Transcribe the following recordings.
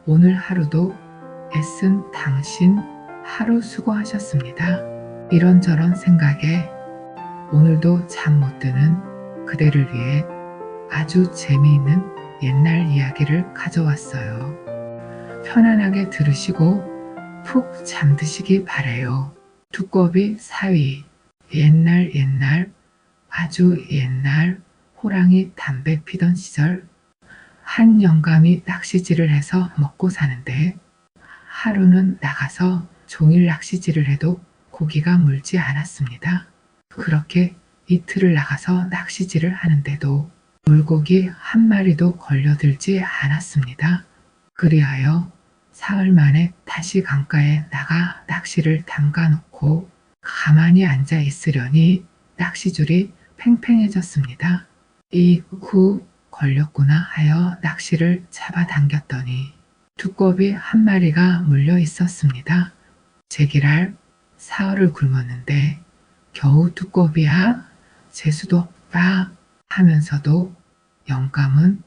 오늘 하루도 애쓴 당신 하루 수고하셨습니다. 이런저런 생각에 오늘도 잠 못 드는 그대를 위해 아주 재미있는 옛날 이야기를 가져왔어요. 편안하게 들으시고 푹 잠드시기 바래요. 두꺼비 사위. 옛날 아주 옛날 호랑이 담배 피던 시절 한 영감이 낚시질을 해서 먹고 사는데 하루는 나가서 종일 낚시질을 해도 고기가 물지 않았습니다. 그렇게 이틀을 나가서 낚시질을 하는데도 물고기 한 마리도 걸려들지 않았습니다. 그리하여 사흘 만에 다시 강가에 나가 낚시를 담가놓고 가만히 앉아 있으려니 낚시줄이 팽팽해졌습니다. 이후 걸렸구나 하여 낚시를 잡아당겼더니 두꺼비 한 마리가 물려 있었습니다. 제기랄 사흘을 굶었는데 겨우 두꺼비야 재수도 없다 하면서도 영감은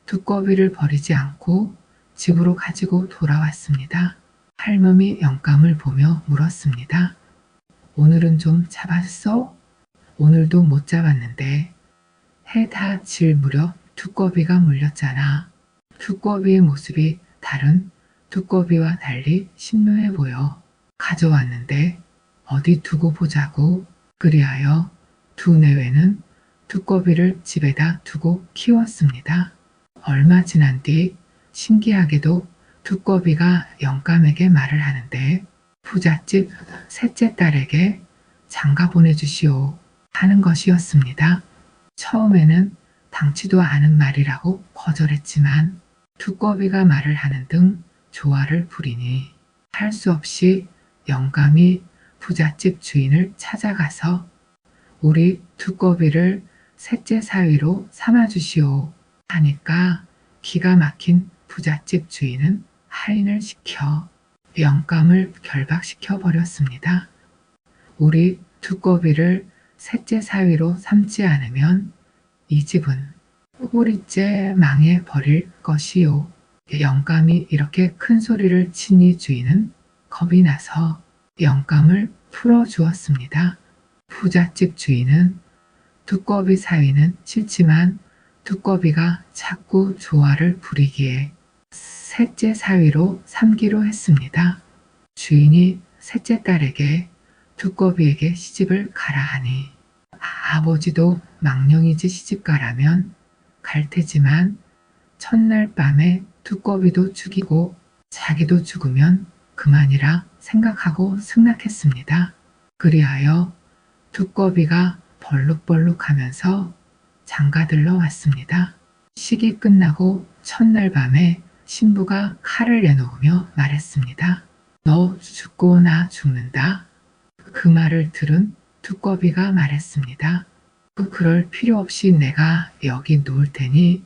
두꺼비를 버리지 않고 집으로 가지고 돌아왔습니다. 할멈이 영감을 보며 물었습니다. 오늘은 좀 잡았어? 오늘도 못 잡았는데 해 다 질 무렵 두꺼비가 물렸잖아. 두꺼비의 모습이 다른 두꺼비와 달리 신묘해 보여. 가져왔는데 어디 두고 보자고. 그리하여 두 내외는 두꺼비를 집에다 두고 키웠습니다. 얼마 지난 뒤 신기하게도 두꺼비가 영감에게 말을 하는데 부잣집 셋째 딸에게 장가 보내주시오 하는 것이었습니다. 처음에는 당치도 않은 말이라고 거절했지만 두꺼비가 말을 하는 등 조화를 부리니 할 수 없이 영감이 부잣집 주인을 찾아가서 우리 두꺼비를 셋째 사위로 삼아주시오 하니까 기가 막힌 부잣집 주인은 하인을 시켜 영감을 결박시켜 버렸습니다. 우리 두꺼비를 셋째 사위로 삼지 않으면 이 집은 꼬리째 망해 버릴 것이요. 영감이 이렇게 큰 소리를 치니 주인은 겁이 나서 영감을 풀어주었습니다. 부잣집 주인은 두꺼비 사위는 싫지만 두꺼비가 자꾸 조화를 부리기에 셋째 사위로 삼기로 했습니다. 주인이 셋째 딸에게 두꺼비에게 시집을 가라 하니 아버지도 망령이지 시집 가라면 갈 테지만 첫날 밤에 두꺼비도 죽이고 자기도 죽으면 그만이라 생각하고 승낙했습니다. 그리하여 두꺼비가 벌룩벌룩하면서 장가들러 왔습니다. 식이 끝나고 첫날 밤에 신부가 칼을 내놓으며 말했습니다. 너 죽고 나 죽는다. 그 말을 들은 두꺼비가 말했습니다. 그럴 필요 없이 내가 여기 누울 테니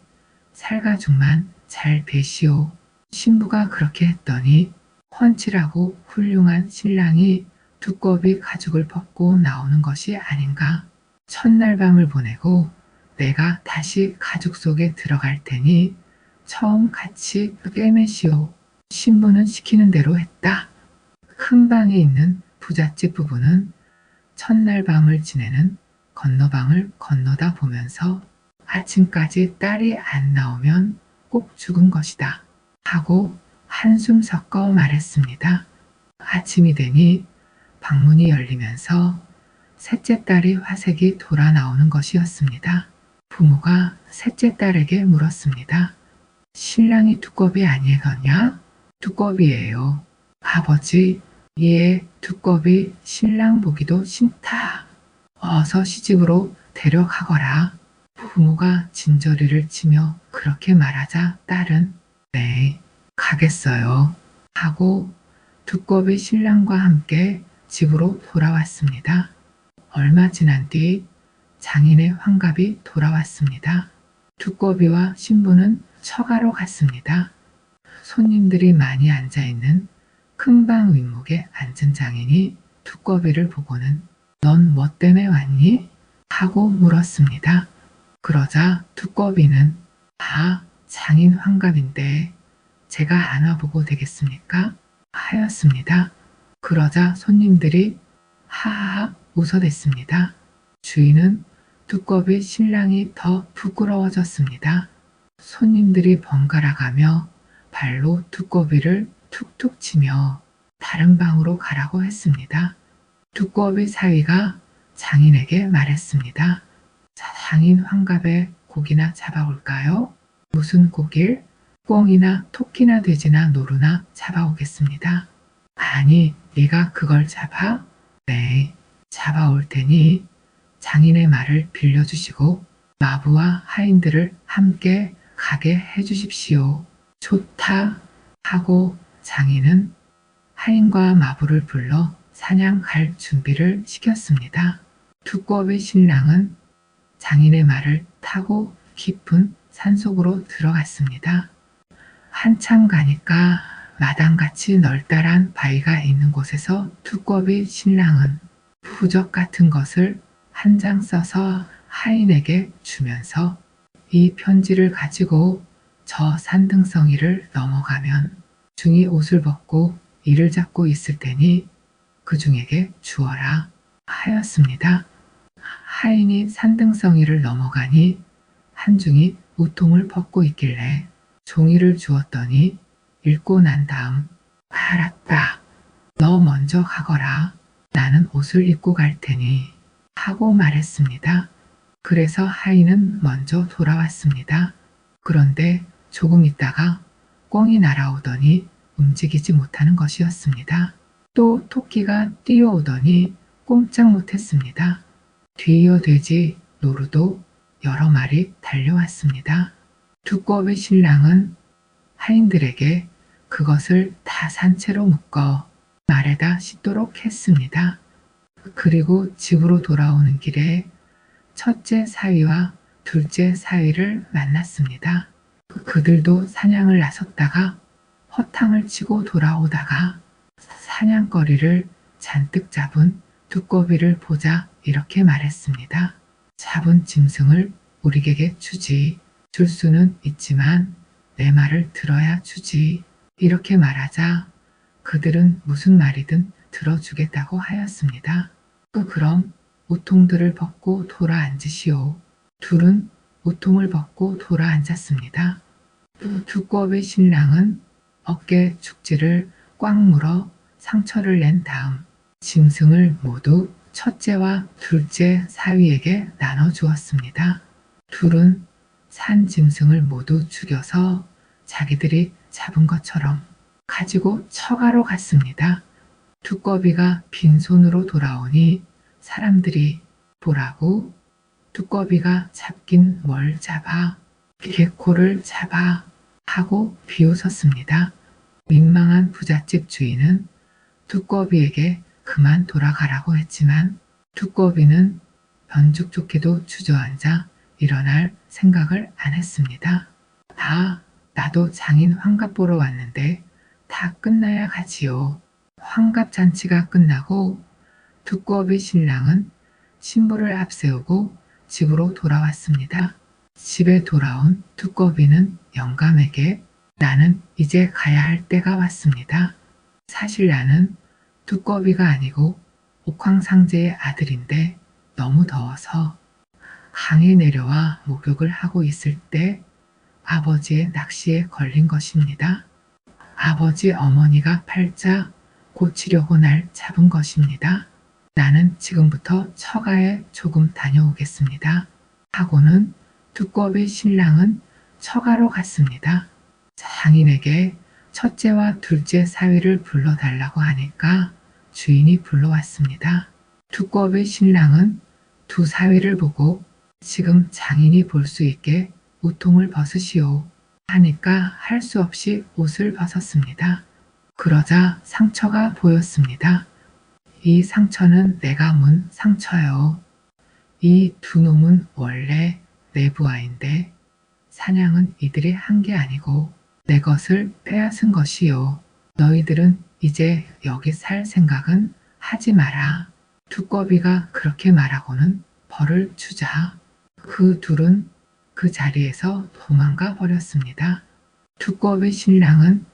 살가죽만 잘 베시오. 신부가 그렇게 했더니 훤칠하고 훌륭한 신랑이 두꺼비 가죽을 벗고 나오는 것이 아닌가. 첫날 밤을 보내고 내가 다시 가죽 속에 들어갈 테니 처음 같이 꿰매시오. 신부는 시키는 대로 했다. 큰 방에 있는 부잣집 부부는 첫날 밤을 지내는 건너방을 건너다 보면서 아침까지 딸이 안 나오면 꼭 죽은 것이다 하고 한숨 섞어 말했습니다. 아침이 되니 방문이 열리면서 셋째 딸이 화색이 돌아 나오는 것이었습니다. 부모가 셋째 딸에게 물었습니다. 신랑이 두꺼비 아니겠냐? 두꺼비예요. 아버지, 예, 두꺼비 신랑 보기도 싫다. 어서 시집으로 데려가거라. 부모가 진저리를 치며 그렇게 말하자 딸은 네, 가겠어요 하고 두꺼비 신랑과 함께 집으로 돌아왔습니다. 얼마 지난 뒤 장인의 환갑이 돌아왔습니다. 두꺼비와 신부는 처가로 갔습니다. 손님들이 많이 앉아있는 큰 방 윗목에 앉은 장인이 두꺼비를 보고는 넌 뭐 때문에 왔니? 하고 물었습니다. 그러자 두꺼비는 장인 환갑인데 제가 안아보고 되겠습니까? 하였습니다. 그러자 손님들이 하하하 웃어댔습니다. 주인은 두꺼비 신랑이 더 부끄러워졌습니다. 손님들이 번갈아 가며 발로 두꺼비를 툭툭 치며 다른 방으로 가라고 했습니다. 두꺼비 사위가 장인에게 말했습니다. 장인 환갑에 고기나 잡아올까요? 무슨 고길? 꿩이나 토끼나 돼지나 노루나 잡아오겠습니다. 아니, 네가 그걸 잡아? 네, 잡아올 테니 장인의 말을 빌려주시고 마부와 하인들을 함께 가게 해주십시오. 좋다 하고 장인은 하인과 마부를 불러 사냥 갈 준비를 시켰습니다. 두꺼비 신랑은 장인의 말을 타고 깊은 산속으로 들어갔습니다. 한참 가니까 마당같이 널따란 바위가 있는 곳에서 두꺼비 신랑은 부적 같은 것을 한 장 써서 하인에게 주면서 이 편지를 가지고 저 산등성이를 넘어가면 중이 옷을 벗고 이를 잡고 있을 테니 그 중에게 주어라 하였습니다. 하인이 산등성이를 넘어가니 한중이 우통을 벗고 있길래 종이를 주었더니 읽고 난 다음 알았다. 너 먼저 가거라. 나는 옷을 입고 갈 테니 하고 말했습니다. 그래서 하인은 먼저 돌아왔습니다. 그런데 조금 있다가 꿩이 날아오더니 움직이지 못하는 것이었습니다. 또 토끼가 뛰어오더니 꼼짝 못했습니다. 뒤이어 돼지, 노루도 여러 마리 달려왔습니다. 두꺼비 신랑은 하인들에게 그것을 다 산채로 묶어 말에다 싣도록 했습니다. 그리고 집으로 돌아오는 길에 첫째 사위와 둘째 사위를 만났습니다. 그들도 사냥을 나섰다가 허탕을 치고 돌아오다가 사냥거리를 잔뜩 잡은 두꺼비를 보자 이렇게 말했습니다. 잡은 짐승을 우리에게 주지. 줄 수는 있지만 내 말을 들어야 주지. 이렇게 말하자 그들은 무슨 말이든 들어주겠다고 하였습니다. 그럼 우통들을 벗고 돌아 앉으시오. 둘은 우통을 벗고 돌아 앉았습니다. 두꺼비 신랑은 어깨 축지를 꽉 물어 상처를 낸 다음 짐승을 모두 첫째와 둘째 사위에게 나눠주었습니다. 둘은 산 짐승을 모두 죽여서 자기들이 잡은 것처럼 가지고 처가로 갔습니다. 두꺼비가 빈손으로 돌아오니 사람들이 보라고 두꺼비가 잡긴 뭘 잡아 개코를 잡아 하고 비웃었습니다. 민망한 부잣집 주인은 두꺼비에게 그만 돌아가라고 했지만 두꺼비는 변죽좋게도 주저앉아 일어날 생각을 안 했습니다. 나도 장인 환갑 보러 왔는데 다 끝나야 가지요. 환갑 잔치가 끝나고 두꺼비 신랑은 신부를 앞세우고 집으로 돌아왔습니다. 집에 돌아온 두꺼비는 영감에게 나는 이제 가야 할 때가 왔습니다. 사실 나는 두꺼비가 아니고 옥황상제의 아들인데 너무 더워서 강에 내려와 목욕을 하고 있을 때 아버지의 낚시에 걸린 것입니다. 아버지 어머니가 팔자 고치려고 날 잡은 것입니다. 나는 지금부터 처가에 조금 다녀오겠습니다. 하고는 두꺼비 신랑은 처가로 갔습니다. 장인에게 첫째와 둘째 사위를 불러달라고 하니까 주인이 불러왔습니다. 두꺼비 신랑은 두 사위를 보고 지금 장인이 볼 수 있게 우통을 벗으시오 하니까 할 수 없이 옷을 벗었습니다. 그러자 상처가 보였습니다. 이 상처는 내가 문 상처요. 이 두 놈은 원래 내 부하인데 사냥은 이들이 한 게 아니고 내 것을 빼앗은 것이요. 너희들은 이제 여기 살 생각은 하지 마라. 두꺼비가 그렇게 말하고는 벌을 주자. 그 둘은 그 자리에서 도망가 버렸습니다. 두꺼비 신랑은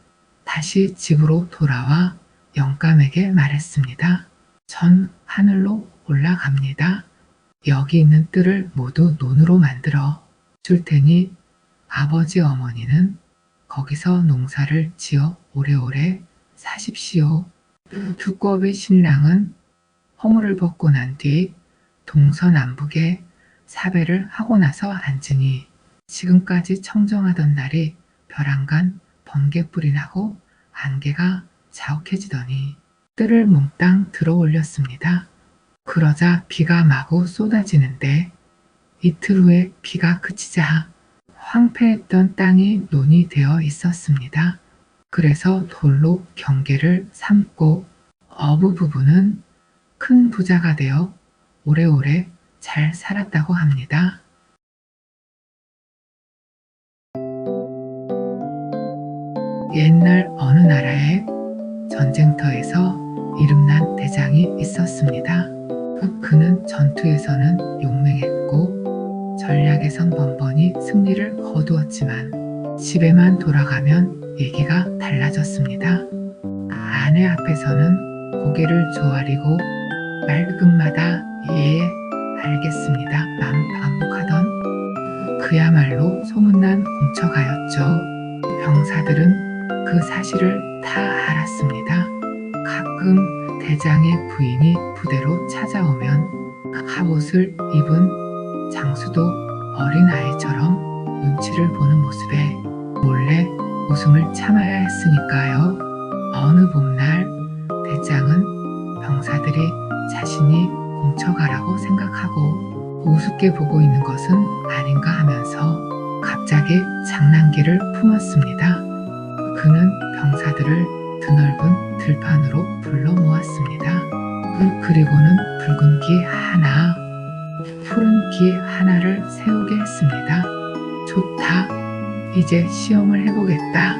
다시 집으로 돌아와 영감에게 말했습니다. 전 하늘로 올라갑니다. 여기 있는 뜰을 모두 논으로 만들어 줄 테니 아버지 어머니는 거기서 농사를 지어 오래오래 사십시오. 두꺼비 신랑은 허물을 벗고 난 뒤 동서남북에 사배를 하고 나서 앉으니 지금까지 청정하던 날이 벼랑간 번개불이 나고 안개가 자욱해지더니 뜰을 몽땅 들어 올렸습니다. 그러자 비가 마구 쏟아지는데 이틀 후에 비가 그치자 황폐했던 땅이 논이 되어 있었습니다. 그래서 돌로 경계를 삼고 어부 부부는 큰 부자가 되어 오래오래 잘 살았다고 합니다. 옛날 어느 나라에 전쟁터에서 이름난 대장이 있었습니다. 그는 전투에서는 용맹했고 전략에선 번번이 승리를 거두었지만 집에만 돌아가면 얘기가 달라졌습니다. 아내 앞에서는 고개를 조아리고 말끝마다 예 알겠습니다 만 반복하던 그야말로 소문난 공처가였죠. 병사들은 그 사실을 다 알았습니다. 가끔 대장의 부인이 부대로 찾아오면 갑옷을 입은 장수도 어린아이처럼 눈치를 보는 모습에 몰래 웃음을 참아야 했으니까요. 어느 봄날 대장은 병사들이 자신이 공처가라고 생각하고 우습게 보고 있는 것은 아닌가 하면서 갑자기 장난기를 품었습니다. 그는 병사들을 드넓은 들판으로 불러 모았습니다. 그리고는 붉은 기 하나, 푸른 기 하나를 세우게 했습니다. 좋다. 이제 시험을 해보겠다.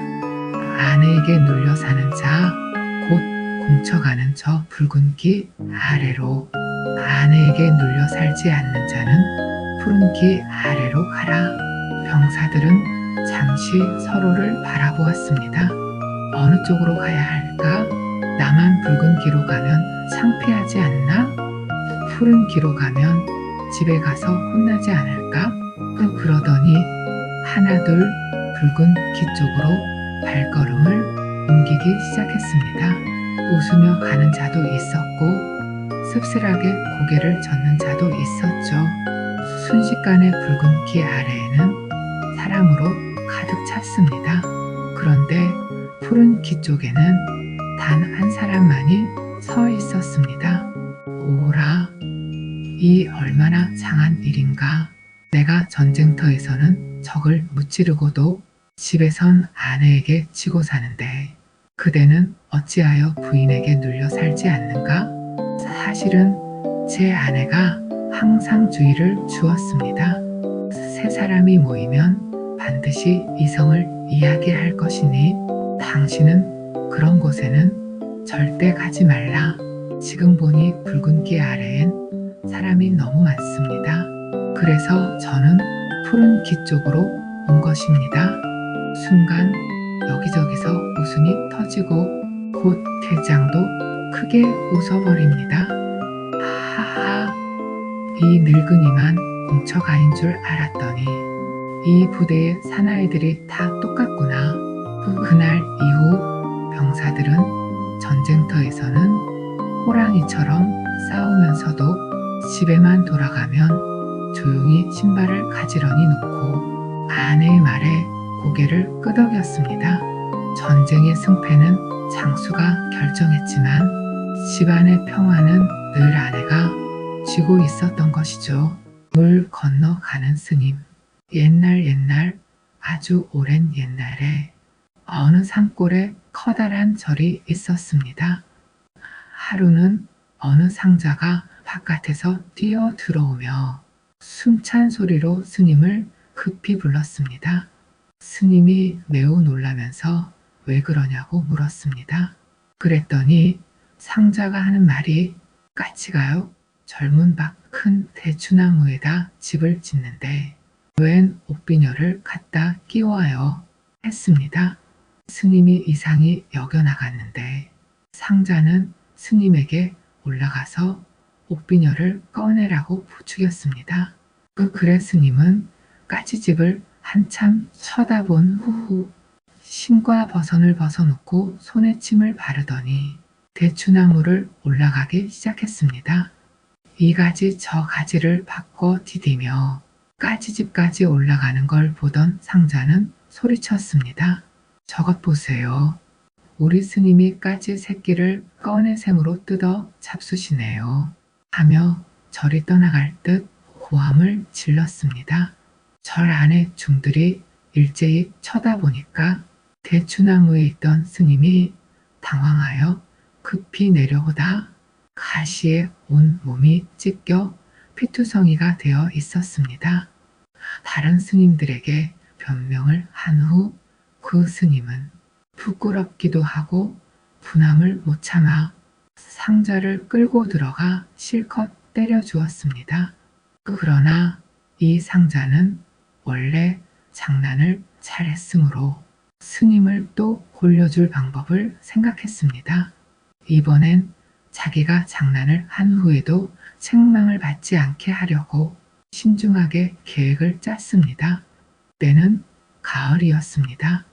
아내에게 눌려 사는 자, 곧 공처가는 저 붉은 기 아래로, 아내에게 눌려 살지 않는 자는 푸른 기 아래로 가라. 병사들은 잠시 서로를 바라보았습니다. 어느 쪽으로 가야 할까? 나만 붉은 기로 가면 창피하지 않나? 푸른 기로 가면 집에 가서 혼나지 않을까? 그러더니 하나 둘 붉은 기 쪽으로 발걸음을 옮기기 시작했습니다. 웃으며 가는 자도 있었고 씁쓸하게 고개를 젓는 자도 있었죠. 순식간에 붉은 기 아래에는 사람으로 가득 찼습니다. 그런데 푸른 기 쪽에는 단 한 사람만이 서 있었습니다. 오라, 이 얼마나 장한 일인가. 내가 전쟁터에서는 적을 무찌르고도 집에선 아내에게 지고 사는데 그대는 어찌하여 부인에게 눌려 살지 않는가? 사실은 제 아내가 항상 주의를 주었습니다. 세 사람이 모이면 반드시 이성을 이야기할 것이니 당신은 그런 곳에는 절대 가지 말라. 지금 보니 붉은 기 아래엔 사람이 너무 많습니다. 그래서 저는 푸른 기 쪽으로 온 것입니다. 순간 여기저기서 웃음이 터지고 곧 대장도 크게 웃어버립니다. 하하, 이 늙은이만 공처가인 줄 알았더니 이 부대의 사나이들이 다 똑같구나. 그날 이후 병사들은 전쟁터에서는 호랑이처럼 싸우면서도 집에만 돌아가면 조용히 신발을 가지런히 놓고 아내의 말에 고개를 끄덕였습니다. 전쟁의 승패는 장수가 결정했지만 집안의 평화는 늘 아내가 쥐고 있었던 것이죠. 물 건너가는 스님. 옛날 아주 오랜 옛날에 어느 산골에 커다란 절이 있었습니다. 하루는 어느 상자가 바깥에서 뛰어 들어오며 숨찬 소리로 스님을 급히 불렀습니다. 스님이 매우 놀라면서 왜 그러냐고 물었습니다. 그랬더니 상자가 하는 말이 까치가요, 젊은 박 큰 대추나무에다 집을 짓는데 웬 옷비녀를 갖다 끼워요. 했습니다. 스님이 이상히 여겨나갔는데 상자는 스님에게 올라가서 옥비녀를 꺼내라고 부추겼습니다. 그래 스님은 까치집을 한참 쳐다본 후후 신과 버선을 벗어놓고 손에 침을 바르더니 대추나무를 올라가기 시작했습니다. 이 가지 저 가지를 바꿔 디디며 까치집까지 올라가는 걸 보던 상자는 소리쳤습니다. 저것 보세요. 우리 스님이 까치 새끼를 꺼내 생으로 뜯어 잡수시네요. 하며 절이 떠나갈 듯 고함을 질렀습니다. 절 안에 중들이 일제히 쳐다보니까 대추나무에 있던 스님이 당황하여 급히 내려오다 가시에 온 몸이 찢겨 피투성이가 되어 있었습니다. 다른 스님들에게 변명을 한 후 그 스님은 부끄럽기도 하고 분함을 못 참아 상자를 끌고 들어가 실컷 때려 주었습니다. 그러나 이 상자는 원래 장난을 잘했으므로 스님을 또 골려줄 방법을 생각했습니다. 이번엔 자기가 장난을 한 후에도 책망을 받지 않게 하려고 신중하게 계획을 짰습니다. 때는 가을이었습니다.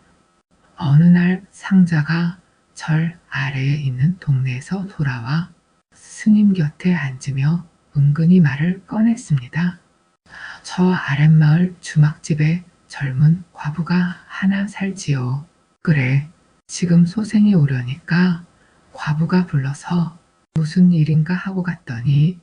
어느 날 상자가 절 아래에 있는 동네에서 돌아와 스님 곁에 앉으며 은근히 말을 꺼냈습니다. 저 아랫마을 주막집에 젊은 과부가 하나 살지요. 그래, 지금 소생이 오려니까 과부가 불러서 무슨 일인가 하고 갔더니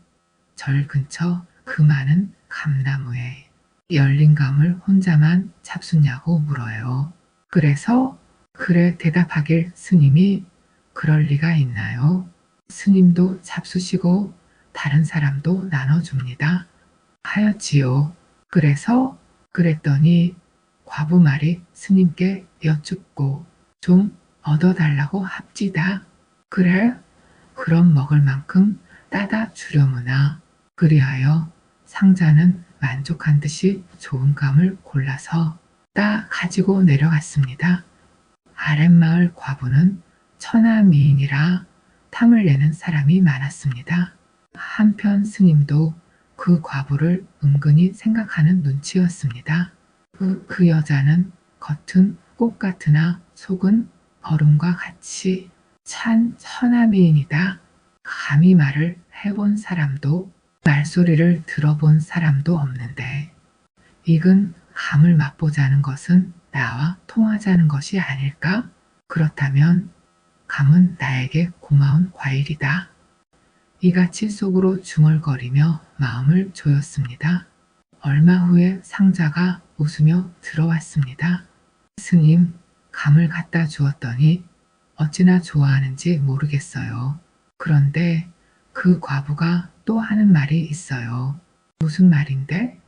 절 근처 그 많은 감나무에 열린 감을 혼자만 잡수냐고 물어요. 그래서 그래 대답하길 스님이 그럴 리가 있나요? 스님도 잡수시고 다른 사람도 나눠줍니다. 하였지요. 그래서 그랬더니 과부 말이 스님께 여쭙고 좀 얻어달라고 합지다. 그래? 그럼 먹을 만큼 따다 주려무나. 그리하여 상자는 만족한 듯이 좋은 감을 골라서 따 가지고 내려갔습니다. 아랫마을 과부는 천하미인이라 탐을 내는 사람이 많았습니다. 한편 스님도 그 과부를 은근히 생각하는 눈치였습니다. 그 여자는 겉은 꽃 같으나 속은 얼음과 같이 찬 천하미인이다. 감히 말을 해본 사람도 말소리를 들어본 사람도 없는데 익은 감을 맛보자는 것은 나와 통하자는 것이 아닐까? 그렇다면 감은 나에게 고마운 과일이다. 이같이 속으로 중얼거리며 마음을 조였습니다. 얼마 후에 상자가 웃으며 들어왔습니다. 스님, 감을 갖다 주었더니 어찌나 좋아하는지 모르겠어요. 그런데 그 과부가 또 하는 말이 있어요. 무슨 말인데?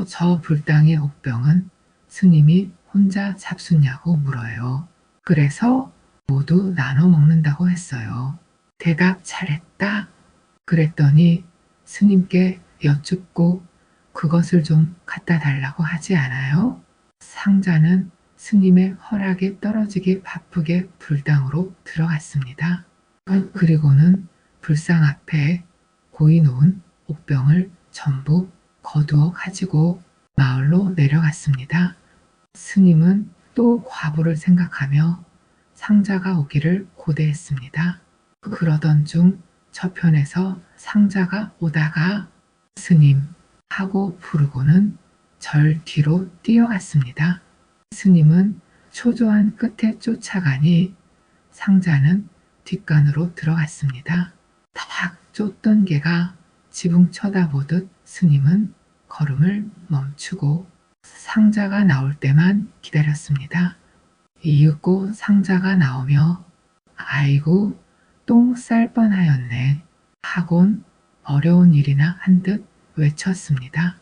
저 불당의 옥병은 스님이 혼자 잡수냐고 물어요. 그래서 모두 나눠 먹는다고 했어요. 대답 잘했다. 그랬더니 스님께 여쭙고 그것을 좀 갖다 달라고 하지 않아요? 상자는 스님의 허락이 떨어지기 바쁘게 불당으로 들어갔습니다. 그리고는 불상 앞에 고이 놓은 옥병을 전부 거두어 가지고 마을로 내려갔습니다. 스님은 또 과부를 생각하며 상자가 오기를 고대했습니다. 그러던 중 저편에서 상자가 오다가 스님 하고 부르고는 절 뒤로 뛰어갔습니다. 스님은 초조한 끝에 쫓아가니 상자는 뒷간으로 들어갔습니다. 탁 쫓던 개가 지붕 쳐다보듯 스님은 걸음을 멈추고 상자가 나올 때만 기다렸습니다. 이윽고 상자가 나오며 아이고 똥 쌀 뻔하였네 하곤 어려운 일이나 한 듯 외쳤습니다.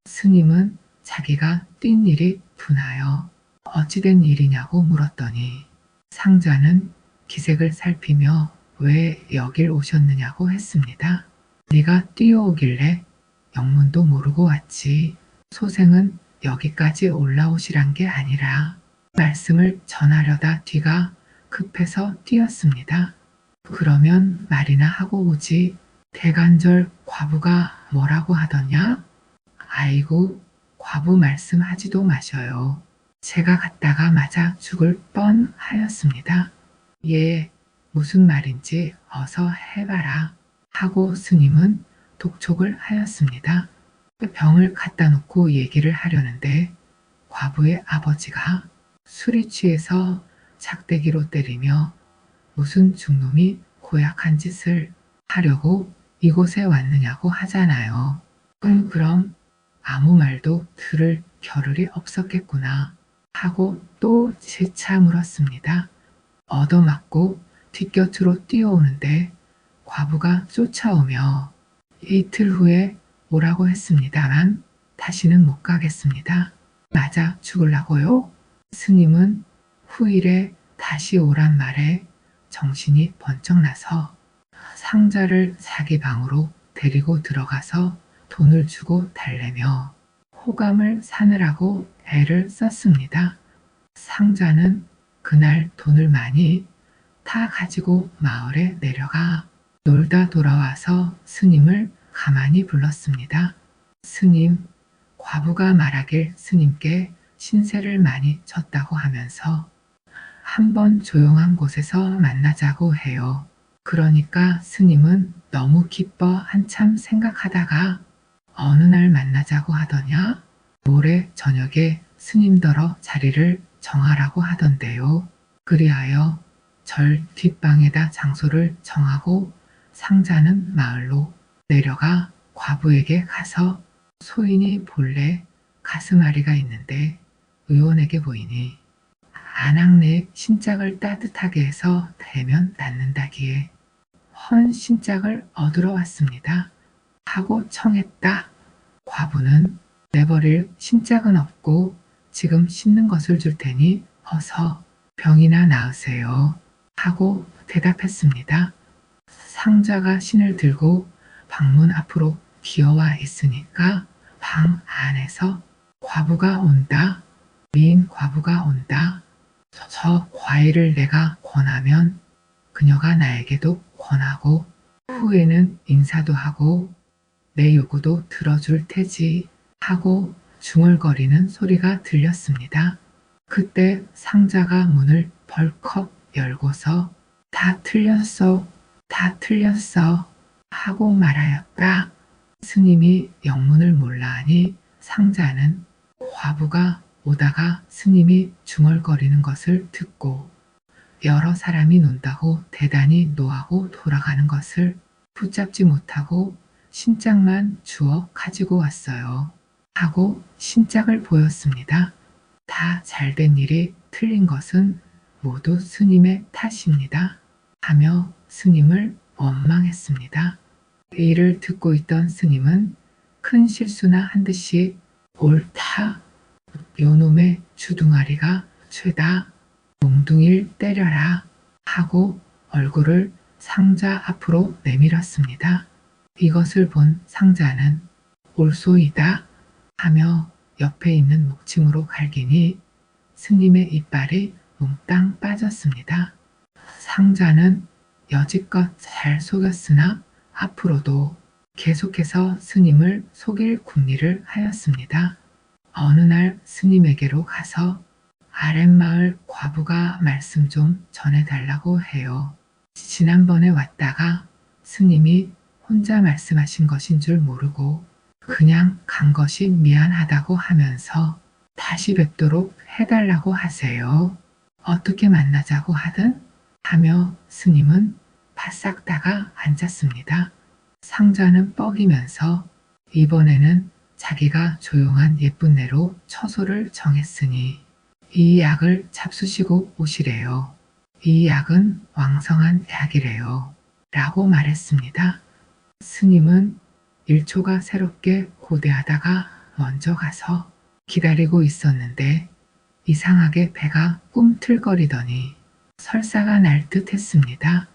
스님은 자기가 뛴 일이 분하여 어찌된 일이냐고 물었더니 상자는 기색을 살피며 왜 여길 오셨느냐고 했습니다. 네가 뛰어오길래 영문도 모르고 왔지. 소생은 여기까지 올라오시란 게 아니라 말씀을 전하려다 뒤가 급해서 뛰었습니다. 그러면 말이나 하고 오지. 대간절 과부가 뭐라고 하더냐? 아이고, 과부 말씀하지도 마셔요. 제가 갔다가 맞아 죽을 뻔하였습니다. 예, 무슨 말인지 어서 해봐라. 하고 스님은 독촉을 하였습니다. 병을 갖다 놓고 얘기를 하려는데 과부의 아버지가 술이 취해서 작대기로 때리며 무슨 중놈이 고약한 짓을 하려고 이곳에 왔느냐고 하잖아요. 그럼 아무 말도 들을 겨를이 없었겠구나 하고 또 재차 물었습니다. 얻어맞고 뒷곁으로 뛰어오는데 과부가 쫓아오며 이틀 후에 오라고 했습니다만 다시는 못 가겠습니다. 맞아 죽으려고요? 스님은 후일에 다시 오란 말에 정신이 번쩍 나서 상자를 자기 방으로 데리고 들어가서 돈을 주고 달래며 호감을 사느라고 애를 썼습니다. 상자는 그날 돈을 많이 다 가지고 마을에 내려가 놀다 돌아와서 스님을 가만히 불렀습니다. 스님, 과부가 말하길 스님께 신세를 많이 졌다고 하면서 한번 조용한 곳에서 만나자고 해요. 그러니까 스님은 너무 기뻐 한참 생각하다가 어느 날 만나자고 하더냐? 모레 저녁에 스님더러 자리를 정하라고 하던데요. 그리하여 절 뒷방에다 장소를 정하고 상자는 마을로 내려가 과부에게 가서 소인이 본래 가슴앓이가 있는데 의원에게 보이니 안악내 신짝을 따뜻하게 해서 대면 낫는다기에 헌 신짝을 얻으러 왔습니다. 하고 청했다. 과부는 내버릴 신짝은 없고 지금 씻는 것을 줄 테니 어서 병이나 나으세요. 하고 대답했습니다. 상자가 신을 들고 방문 앞으로 기어와 있으니까 방 안에서 과부가 온다. 미인 과부가 온다. 저 과일을 내가 권하면 그녀가 나에게도 권하고 후에는 인사도 하고 내 요구도 들어줄 테지 하고 중얼거리는 소리가 들렸습니다. 그때 상자가 문을 벌컥 열고서 다 틀렸어, 다 틀렸어 하고 말하였다. 스님이 영문을 몰라하니 상자는 과부가 오다가 스님이 중얼거리는 것을 듣고 여러 사람이 논다고 대단히 노하고 돌아가는 것을 붙잡지 못하고 신짝만 주워 가지고 왔어요. 하고 신짝을 보였습니다. 다 잘된 일이 틀린 것은 모두 스님의 탓입니다. 하며 스님을 원망했습니다. 이를 듣고 있던 스님은 큰 실수나 한 듯이 옳다. 요놈의 주둥아리가 죄다. 몽둥이를 때려라. 하고 얼굴을 상자 앞으로 내밀었습니다. 이것을 본 상자는 올소이다 하며 옆에 있는 목침으로 갈기니 스님의 이빨이 몽땅 빠졌습니다. 상자는 여지껏 잘 속였으나 앞으로도 계속해서 스님을 속일 궁리를 하였습니다. 어느 날 스님에게로 가서 아랫마을 과부가 말씀 좀 전해달라고 해요. 지난번에 왔다가 스님이 혼자 말씀하신 것인 줄 모르고 그냥 간 것이 미안하다고 하면서 다시 뵙도록 해달라고 하세요. 어떻게 만나자고 하든 하며 스님은 바싹 다가 앉았습니다. 상자는 뻐기면서 이번에는 자기가 조용한 예쁜 내로 처소를 정했으니 이 약을 잡수시고 오시래요. 이 약은 왕성한 약이래요. 라고 말했습니다. 스님은 1초가 새롭게 고대하다가 먼저 가서 기다리고 있었는데 이상하게 배가 꿈틀거리더니 설사가 날 듯 했습니다.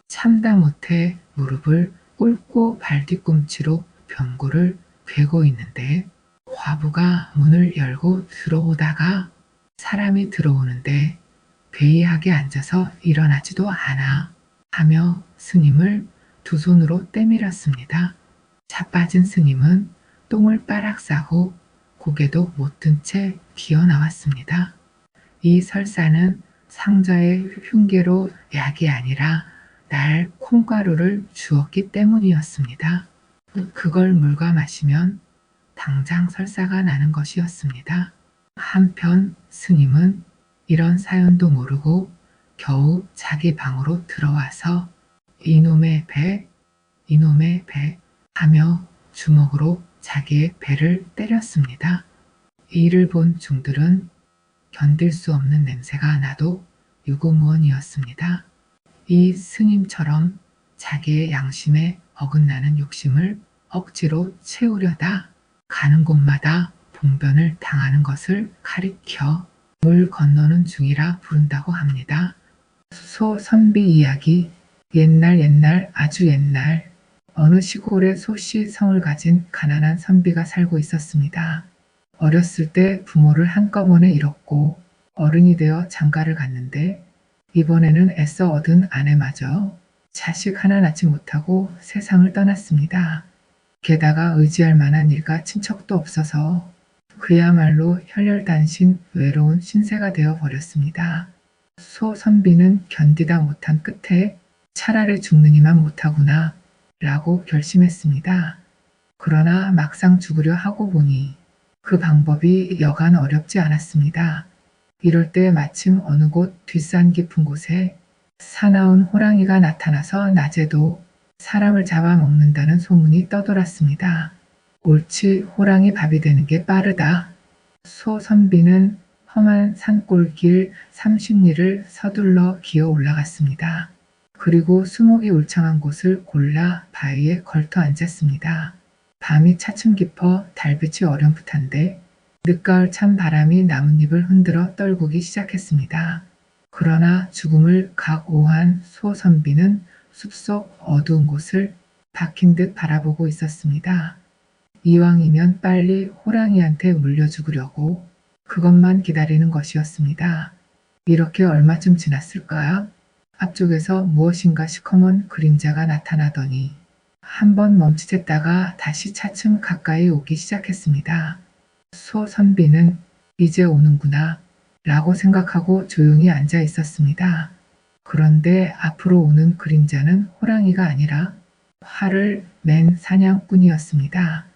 참다 못해 무릎을 꿇고 발뒤꿈치로 병고를 괴고 있는데 과부가 문을 열고 들어오다가 사람이 들어오는데 괴이하게 앉아서 일어나지도 않아 하며 스님을 두 손으로 떼밀었습니다. 자빠진 스님은 똥을 빠락 싸고 고개도 못 든 채 기어 나왔습니다. 이 설사는 상자의 흉계로 약이 아니라 날 콩가루를 주었기 때문이었습니다. 그걸 물과 마시면 당장 설사가 나는 것이었습니다. 한편 스님은 이런 사연도 모르고 겨우 자기 방으로 들어와서 이놈의 배, 이놈의 배 하며 주먹으로 자기의 배를 때렸습니다. 이를 본 중들은 견딜 수 없는 냄새가 나도 유구무원이었습니다. 이 스님처럼 자기의 양심에 어긋나는 욕심을 억지로 채우려다 가는 곳마다 봉변을 당하는 것을 가리켜 물 건너는 중이라 부른다고 합니다. 소선비 이야기. 옛날 아주 옛날 어느 시골에 소씨 성을 가진 가난한 선비가 살고 있었습니다. 어렸을 때 부모를 한꺼번에 잃었고 어른이 되어 장가를 갔는데 이번에는 애써 얻은 아내마저 자식 하나 낳지 못하고 세상을 떠났습니다. 게다가 의지할 만한 일가 친척도 없어서 그야말로 혈혈단신 외로운 신세가 되어 버렸습니다. 소선비는 견디다 못한 끝에 차라리 죽느니만 못하구나 라고 결심했습니다. 그러나 막상 죽으려 하고 보니 그 방법이 여간 어렵지 않았습니다. 이럴 때 마침 어느 곳 뒷산 깊은 곳에 사나운 호랑이가 나타나서 낮에도 사람을 잡아먹는다는 소문이 떠돌았습니다. 옳지, 호랑이 밥이 되는 게 빠르다. 소선비는 험한 산골길 30리를 서둘러 기어 올라갔습니다. 그리고 수목이 울창한 곳을 골라 바위에 걸터 앉았습니다. 밤이 차츰 깊어 달빛이 어렴풋한데 늦가을 찬 바람이 나뭇잎을 흔들어 떨구기 시작했습니다. 그러나 죽음을 각오한 소선비는 숲속 어두운 곳을 박힌 듯 바라보고 있었습니다. 이왕이면 빨리 호랑이한테 물려 죽으려고 그것만 기다리는 것이었습니다. 이렇게 얼마쯤 지났을까요? 앞쪽에서 무엇인가 시커먼 그림자가 나타나더니 한번 멈칫했다가 다시 차츰 가까이 오기 시작했습니다. 소선비는 이제 오는구나 라고 생각하고 조용히 앉아 있었습니다. 그런데 앞으로 오는 그림자는 호랑이가 아니라 활을 맨 사냥꾼이었습니다.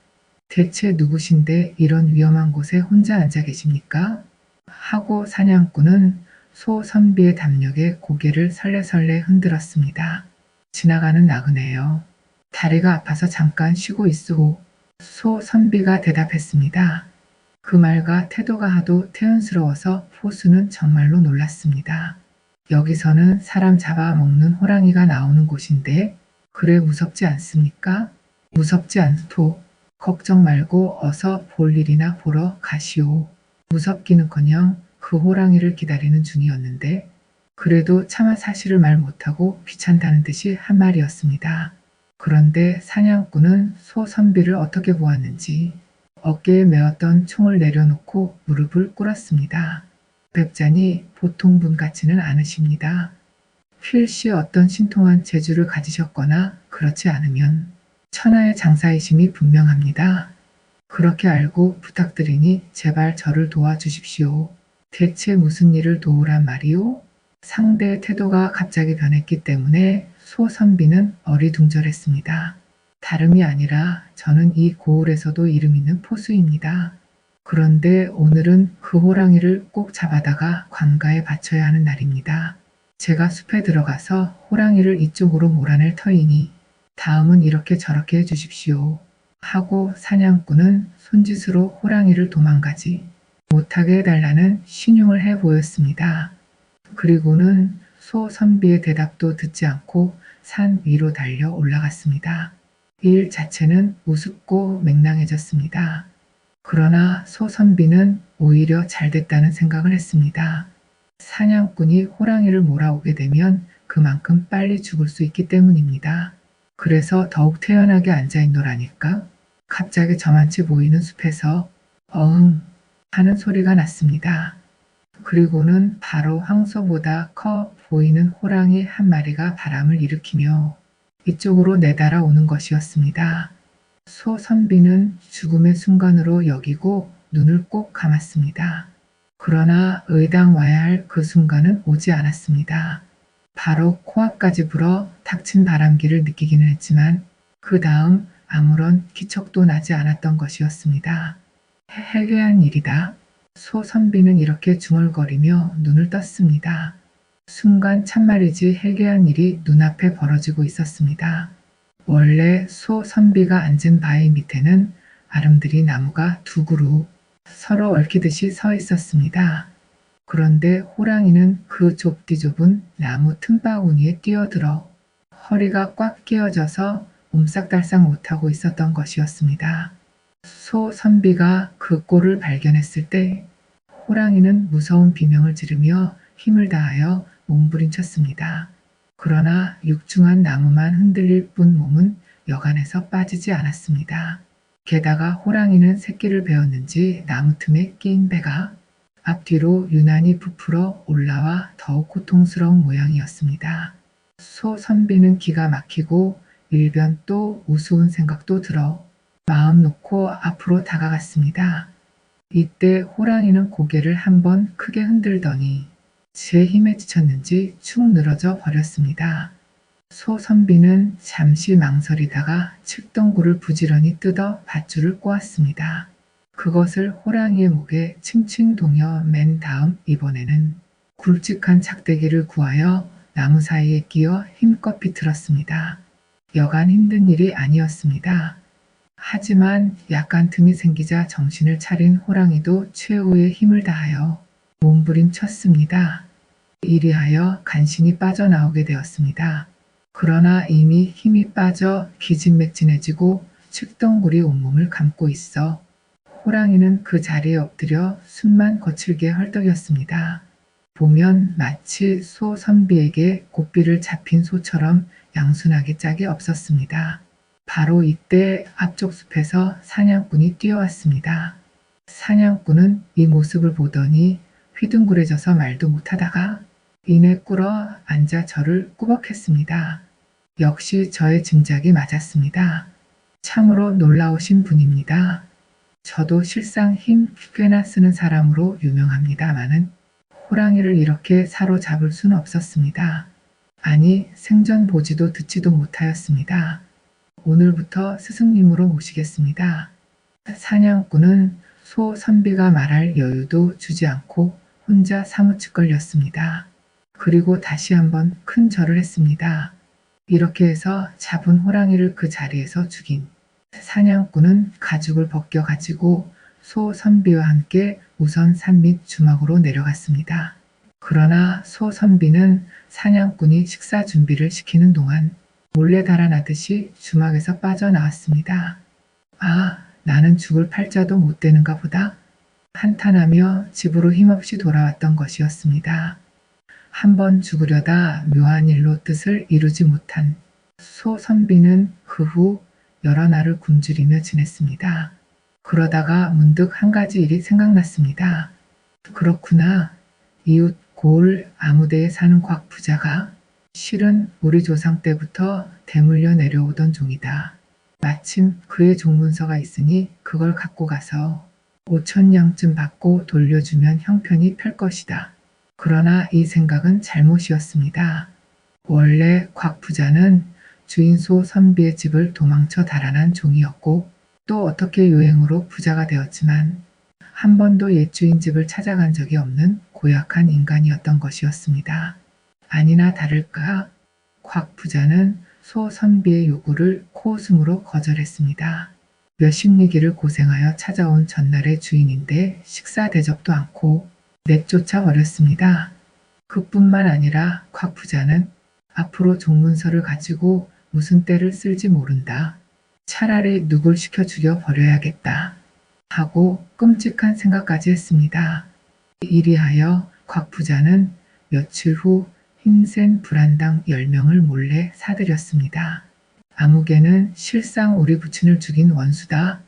대체 누구신데 이런 위험한 곳에 혼자 앉아 계십니까? 하고 사냥꾼은 소선비의 담력에 고개를 설레설레 흔들었습니다. 지나가는 나그네요. 다리가 아파서 잠깐 쉬고 있으오. 소선비가 대답했습니다. 그 말과 태도가 하도 태연스러워서 포수는 정말로 놀랐습니다. 여기서는 사람 잡아먹는 호랑이가 나오는 곳인데 그래 무섭지 않습니까? 무섭지 않소. 걱정 말고 어서 볼 일이나 보러 가시오. 무섭기는커녕 그 호랑이를 기다리는 중이었는데 그래도 차마 사실을 말 못하고 귀찮다는 듯이 한 말이었습니다. 그런데 사냥꾼은 소선비를 어떻게 보았는지 어깨에 메었던 총을 내려놓고 무릎을 꿇었습니다. 뵙자니 보통 분 같지는 않으십니다. 필시 어떤 신통한 재주를 가지셨거나 그렇지 않으면 천하의 장사이심이 분명합니다. 그렇게 알고 부탁드리니 제발 저를 도와주십시오. 대체 무슨 일을 도우란 말이오? 상대의 태도가 갑자기 변했기 때문에 소선비는 어리둥절했습니다. 다름이 아니라 저는 이 고을에서도 이름 있는 포수입니다. 그런데 오늘은 그 호랑이를 꼭 잡아다가 관가에 바쳐야 하는 날입니다. 제가 숲에 들어가서 호랑이를 이쪽으로 몰아낼 터이니 다음은 이렇게 저렇게 해주십시오. 하고 사냥꾼은 손짓으로 호랑이를 도망가지 못하게 해달라는 신용을 해 보였습니다. 그리고는 소선비의 대답도 듣지 않고 산 위로 달려 올라갔습니다. 일 자체는 우습고 맹랑해졌습니다. 그러나 소선비는 오히려 잘됐다는 생각을 했습니다. 사냥꾼이 호랑이를 몰아오게 되면 그만큼 빨리 죽을 수 있기 때문입니다. 그래서 더욱 태연하게 앉아있노라니까. 갑자기 저만치 보이는 숲에서 어흥 하는 소리가 났습니다. 그리고는 바로 황소보다 커 보이는 호랑이 한 마리가 바람을 일으키며 이쪽으로 내달아 오는 것이었습니다. 소 선비는 죽음의 순간으로 여기고 눈을 꼭 감았습니다. 그러나 의당 와야 할 그 순간은 오지 않았습니다. 바로 코앞까지 불어 닥친 바람기를 느끼기는 했지만 그 다음 아무런 기척도 나지 않았던 것이었습니다. 해괴한 일이다. 소 선비는 이렇게 중얼거리며 눈을 떴습니다. 순간 참말이지 해괴한 일이 눈앞에 벌어지고 있었습니다. 원래 소 선비가 앉은 바위 밑에는 아름드리 나무가 두 그루 서로 얽히듯이 서 있었습니다. 그런데 호랑이는 그 좁디 좁은 나무 틈바구니에 뛰어들어 허리가 꽉 끼어져서 옴싹달싹 못하고 있었던 것이었습니다. 소 선비가 그 꼴을 발견했을 때 호랑이는 무서운 비명을 지르며 힘을 다하여 몸부림쳤습니다. 그러나 육중한 나무만 흔들릴 뿐 몸은 여간에서 빠지지 않았습니다. 게다가 호랑이는 새끼를 베었는지 나무 틈에 끼인 배가 앞뒤로 유난히 부풀어 올라와 더욱 고통스러운 모양이었습니다. 소 선비는 기가 막히고 일변 또 우스운 생각도 들어 마음 놓고 앞으로 다가갔습니다. 이때 호랑이는 고개를 한번 크게 흔들더니 제 힘에 지쳤는지 축 늘어져 버렸습니다. 소 선비는 잠시 망설이다가 칡덩굴을 부지런히 뜯어 밧줄을 꼬았습니다. 그것을 호랑이의 목에 칭칭 동여 맨 다음 이번에는 굵직한 작대기를 구하여 나무 사이에 끼어 힘껏 비틀었습니다. 여간 힘든 일이 아니었습니다. 하지만 약간 틈이 생기자 정신을 차린 호랑이도 최후의 힘을 다하여 몸부림쳤습니다. 이리하여 간신히 빠져나오게 되었습니다. 그러나 이미 힘이 빠져 기진맥진해지고 칡덩굴이 온몸을 감고 있어 호랑이는 그 자리에 엎드려 숨만 거칠게 헐떡였습니다. 보면 마치 소 선비에게 고삐를 잡힌 소처럼 양순하기 짝이 없었습니다. 바로 이때 앞쪽 숲에서 사냥꾼이 뛰어왔습니다. 사냥꾼은 이 모습을 보더니 휘둥그레져서 말도 못하다가 이내 꿇어 앉아 저를 꾸벅했습니다. 역시 저의 짐작이 맞았습니다. 참으로 놀라우신 분입니다. 저도 실상 힘 꽤나 쓰는 사람으로 유명합니다마는 호랑이를 이렇게 사로잡을 수는 없었습니다. 아니 생전 보지도 듣지도 못하였습니다. 오늘부터 스승님으로 모시겠습니다. 사냥꾼은 소 선비가 말할 여유도 주지 않고 혼자 사무치 걸렸습니다. 그리고 다시 한번 큰 절을 했습니다. 이렇게 해서 잡은 호랑이를 그 자리에서 죽인 사냥꾼은 가죽을 벗겨 가지고 소 선비와 함께 우선 산 밑 주막으로 내려갔습니다. 그러나 소 선비는 사냥꾼이 식사 준비를 시키는 동안 몰래 달아나듯이 주막에서 빠져나왔습니다. 아, 나는 죽을 팔자도 못 되는가 보다. 한탄하며 집으로 힘없이 돌아왔던 것이었습니다. 한번 죽으려다 묘한 일로 뜻을 이루지 못한 소 선비는 그 후 여러 날을 굶주리며 지냈습니다. 그러다가 문득 한 가지 일이 생각났습니다. 그렇구나. 이웃 고을 아무데에 사는 곽 부자가 실은 우리 조상 때부터 대물려 내려오던 종이다. 마침 그의 종문서가 있으니 그걸 갖고 가서 5,000냥쯤 받고 돌려주면 형편이 펼 것이다. 그러나 이 생각은 잘못이었습니다. 원래 곽 부자는 주인 소 선비의 집을 도망쳐 달아난 종이었고 또 어떻게 유행으로 부자가 되었지만 한 번도 옛 주인 집을 찾아간 적이 없는 고약한 인간이었던 것이었습니다. 아니나 다를까 곽 부자는 소 선비의 요구를 코웃음으로 거절했습니다. 몇십 리기를 고생하여 찾아온 전날의 주인인데 식사 대접도 않고 내쫓아 버렸습니다. 그뿐만 아니라 곽 부자는 앞으로 종문서를 가지고 무슨 때를 쓸지 모른다. 차라리 누굴 시켜 죽여 버려야겠다. 하고 끔찍한 생각까지 했습니다. 이리하여 곽 부자는 며칠 후 힘센 불안당 10명을 몰래 사들였습니다. 아무개는 실상 우리 부친을 죽인 원수다.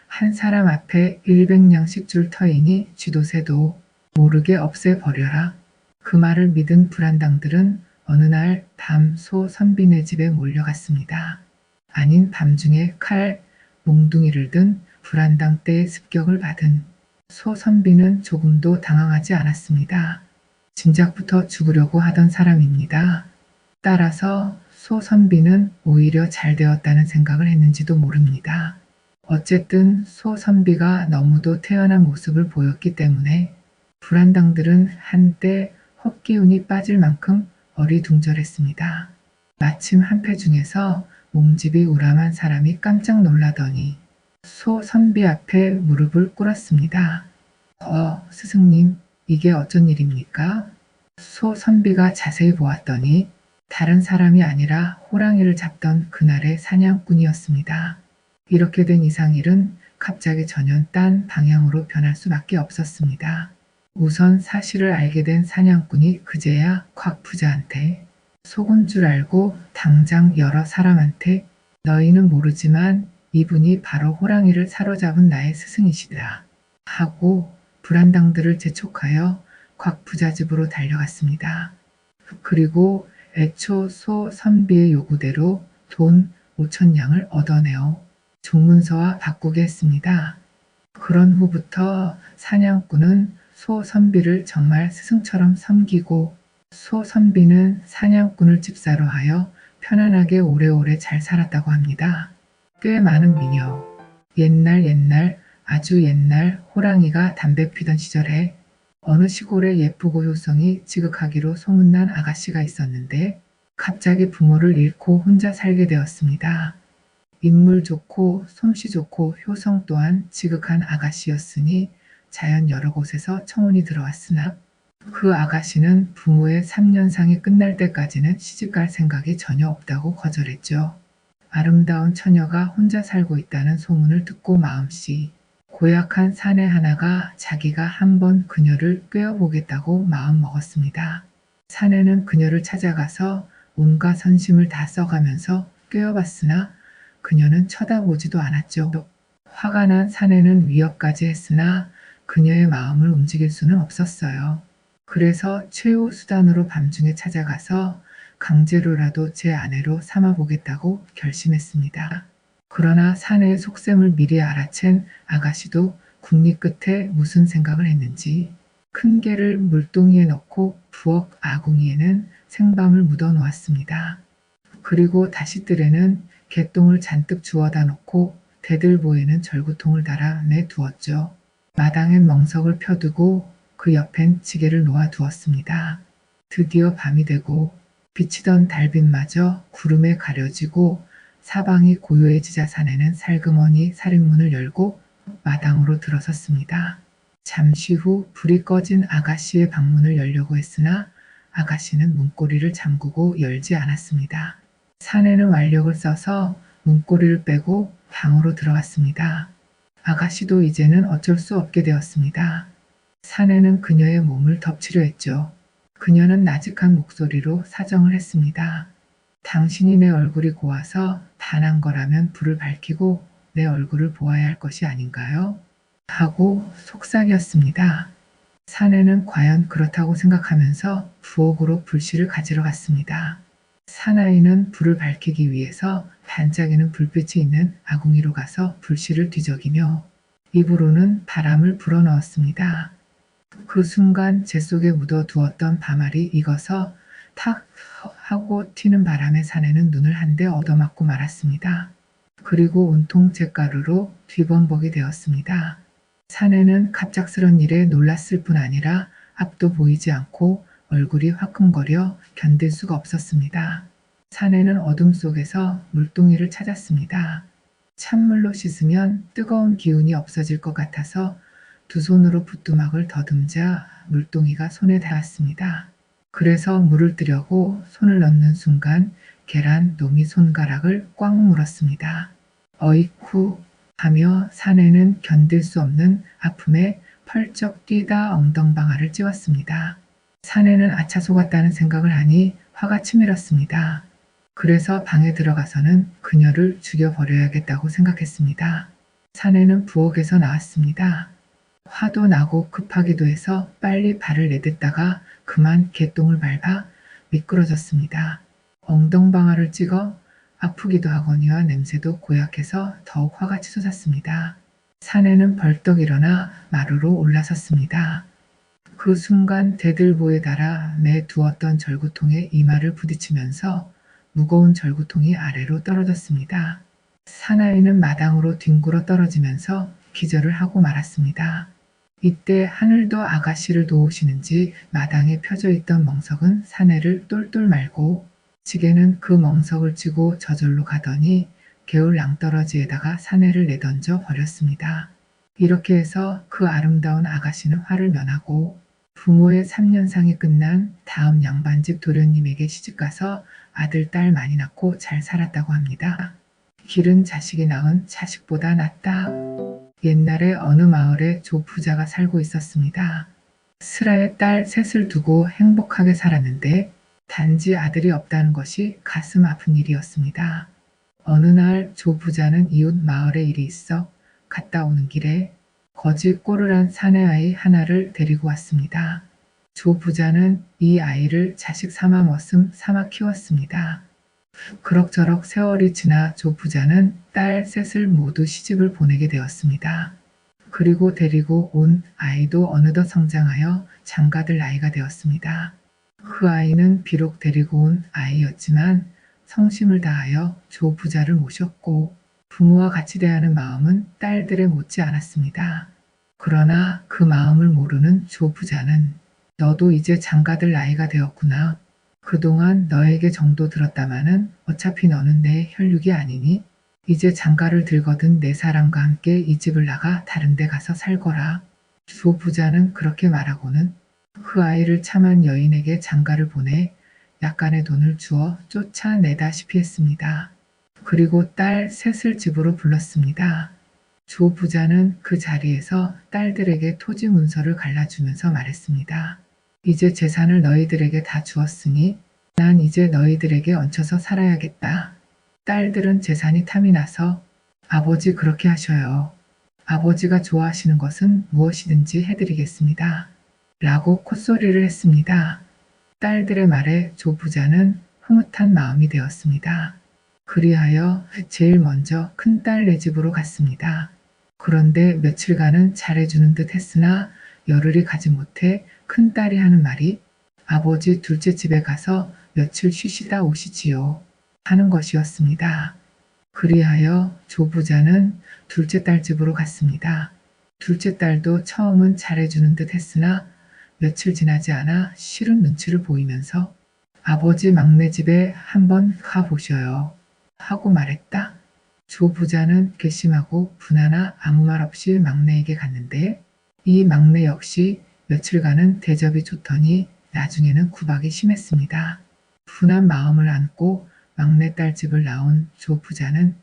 한 사람 앞에 100냥씩 줄 터이니 쥐도 새도 모르게 없애버려라. 그 말을 믿은 불안당들은 어느 날 밤 소 선비네 집에 몰려갔습니다. 아닌 밤중에 칼, 몽둥이를 든 불안당 떼의 습격을 받은 소 선비는 조금도 당황하지 않았습니다. 진작부터 죽으려고 하던 사람입니다. 따라서 소 선비는 오히려 잘 되었다는 생각을 했는지도 모릅니다. 어쨌든 소 선비가 너무도 태연한 모습을 보였기 때문에 불안당들은 한때 헛기운이 빠질 만큼 어리둥절했습니다. 마침 한패 중에서 몸집이 우람한 사람이 깜짝 놀라더니 소 선비 앞에 무릎을 꿇었습니다. 스승님, 이게 어쩐 일입니까? 소 선비가 자세히 보았더니 다른 사람이 아니라 호랑이를 잡던 그날의 사냥꾼이었습니다. 이렇게 된 이상일은 갑자기 전혀 딴 방향으로 변할 수밖에 없었습니다. 우선 사실을 알게 된 사냥꾼이 그제야 곽부자한테 속은 줄 알고 당장 여러 사람한테 너희는 모르지만 이분이 바로 호랑이를 사로잡은 나의 스승이시다 하고 불안당들을 재촉하여 곽부자 집으로 달려갔습니다. 그리고 애초 소 선비의 요구대로 돈 5,000냥을 얻어내어 종문서와 바꾸게 했습니다. 그런 후부터 사냥꾼은 소 선비를 정말 스승처럼 섬기고 소 선비는 사냥꾼을 집사로 하여 편안하게 오래오래 잘 살았다고 합니다. 꽤 많은 미녀. 옛날 아주 옛날 호랑이가 담배 피던 시절에 어느 시골에 예쁘고 효성이 지극하기로 소문난 아가씨가 있었는데 갑자기 부모를 잃고 혼자 살게 되었습니다. 인물 좋고 솜씨 좋고 효성 또한 지극한 아가씨였으니 자연 여러 곳에서 청혼이 들어왔으나 그 아가씨는 부모의 3년상이 끝날 때까지는 시집갈 생각이 전혀 없다고 거절했죠. 아름다운 처녀가 혼자 살고 있다는 소문을 듣고 마음씨 고약한 사내 하나가 자기가 한번 그녀를 꿰어보겠다고 마음먹었습니다. 사내는 그녀를 찾아가서 온갖 선심을 다 써가면서 꿰어봤으나 그녀는 쳐다보지도 않았죠. 화가 난 사내는 위협까지 했으나 그녀의 마음을 움직일 수는 없었어요. 그래서 최후 수단으로 밤중에 찾아가서 강제로라도 제 아내로 삼아보겠다고 결심했습니다. 그러나 사내의 속셈을 미리 알아챈 아가씨도 국리 끝에 무슨 생각을 했는지 큰 개를 물동이에 넣고 부엌 아궁이에는 생밤을 묻어 놓았습니다. 그리고 다시 뜰에는 개똥을 잔뜩 주워다 놓고 대들보에는 절구통을 달아 내두었죠. 마당엔 멍석을 펴두고 그 옆엔 지게를 놓아 두었습니다. 드디어 밤이 되고 비치던 달빛마저 구름에 가려지고 사방이 고요해지자 사내는 살그머니 살인문을 열고 마당으로 들어섰습니다. 잠시 후 불이 꺼진 아가씨의 방문을 열려고 했으나 아가씨는 문고리를 잠그고 열지 않았습니다. 사내는 완력을 써서 문고리를 빼고 방으로 들어갔습니다. 아가씨도 이제는 어쩔 수 없게 되었습니다. 사내는 그녀의 몸을 덮치려 했죠. 그녀는 나직한 목소리로 사정을 했습니다. 당신이 내 얼굴이 고와서 반한 거라면 불을 밝히고 내 얼굴을 보아야 할 것이 아닌가요? 하고 속삭였습니다. 사내는 과연 그렇다고 생각하면서 부엌으로 불씨를 가지러 갔습니다. 사나이는 불을 밝히기 위해서 반짝이는 불빛이 있는 아궁이로 가서 불씨를 뒤적이며 입으로는 바람을 불어넣었습니다. 그 순간 재 속에 묻어두었던 바말이 익어서 탁 하고 튀는 바람에 사내는 눈을 한데 얻어맞고 말았습니다. 그리고 온통 잿가루로 뒤범벅이 되었습니다. 사내는 갑작스런 일에 놀랐을 뿐 아니라 앞도 보이지 않고 얼굴이 화끈거려 견딜 수가 없었습니다. 사내는 어둠 속에서 물동이를 찾았습니다. 찬물로 씻으면 뜨거운 기운이 없어질 것 같아서 두 손으로 부뚜막을 더듬자 물동이가 손에 닿았습니다. 그래서 물을 뜨려고 손을 넣는 순간 계란 노미 손가락을 꽉 물었습니다. 어이쿠 하며 사내는 견딜 수 없는 아픔에 펄쩍 뛰다 엉덩방아를 찧었습니다. 사내는 아차 속았다는 생각을 하니 화가 치밀었습니다. 그래서 방에 들어가서는 그녀를 죽여버려야겠다고 생각했습니다. 사내는 부엌에서 나왔습니다. 화도 나고 급하기도 해서 빨리 발을 내딛다가 그만 개똥을 밟아 미끄러졌습니다. 엉덩방아를 찍어 아프기도 하거니와 냄새도 고약해서 더욱 화가 치솟았습니다. 사내는 벌떡 일어나 마루로 올라섰습니다. 그 순간 대들보에 달아 내두었던 절구통에 이마를 부딪히면서 무거운 절구통이 아래로 떨어졌습니다. 사나이는 마당으로 뒹굴어 떨어지면서 기절을 하고 말았습니다. 이때 하늘도 아가씨를 도우시는지 마당에 펴져 있던 멍석은 사내를 똘똘 말고 지게는 그 멍석을 쥐고 저절로 가더니 개울 낭떠러지에다가 사내를 내던져 버렸습니다. 이렇게 해서 그 아름다운 아가씨는 화를 면하고 부모의 3년상이 끝난 다음 양반집 도련님에게 시집가서 아들, 딸 많이 낳고 잘 살았다고 합니다. 길은 자식이 낳은 자식보다 낫다. 옛날에 어느 마을에 조부자가 살고 있었습니다. 슬아의 딸 셋을 두고 행복하게 살았는데 단지 아들이 없다는 것이 가슴 아픈 일이었습니다. 어느 날 조부자는 이웃 마을에 일이 있어 갔다 오는 길에 거지 꼬르란 사내아이 하나를 데리고 왔습니다. 조부자는 이 아이를 자식 삼아 머슴 삼아 키웠습니다. 그럭저럭 세월이 지나 조부자는 딸 셋을 모두 시집을 보내게 되었습니다. 그리고 데리고 온 아이도 어느덧 성장하여 장가들 나이가 되었습니다. 그 아이는 비록 데리고 온 아이였지만 성심을 다하여 조부자를 모셨고 부모와 같이 대하는 마음은 딸들에 못지 않았습니다. 그러나 그 마음을 모르는 조부자는 너도 이제 장가들 나이가 되었구나. 그동안 너에게 정도 들었다마는 어차피 너는 내 혈육이 아니니 이제 장가를 들거든 내 사람과 함께 이 집을 나가 다른 데 가서 살거라. 조부자는 그렇게 말하고는 그 아이를 참한 여인에게 장가를 보내 약간의 돈을 주어 쫓아내다시피 했습니다. 그리고 딸 셋을 집으로 불렀습니다. 조부자는 그 자리에서 딸들에게 토지 문서를 갈라주면서 말했습니다. 이제 재산을 너희들에게 다 주었으니 난 이제 너희들에게 얹혀서 살아야겠다. 딸들은 재산이 탐이 나서 아버지 그렇게 하셔요. 아버지가 좋아하시는 것은 무엇이든지 해드리겠습니다. 라고 콧소리를 했습니다. 딸들의 말에 조부자는 흐뭇한 마음이 되었습니다. 그리하여 제일 먼저 큰딸네 집으로 갔습니다. 그런데 며칠간은 잘해주는 듯 했으나 열흘이 가지 못해 큰딸이 하는 말이 아버지 둘째 집에 가서 며칠 쉬시다 오시지요 하는 것이었습니다. 그리하여 조부자는 둘째 딸 집으로 갔습니다. 둘째 딸도 처음은 잘해주는 듯 했으나 며칠 지나지 않아 싫은 눈치를 보이면서 아버지 막내 집에 한번 가보셔요 하고 말했다. 조부자는 괘씸하고 분하나 아무 말 없이 막내에게 갔는데 이 막내 역시 며칠간은 대접이 좋더니 나중에는 구박이 심했습니다. 분한 마음을 안고 막내딸 집을 나온 조부자는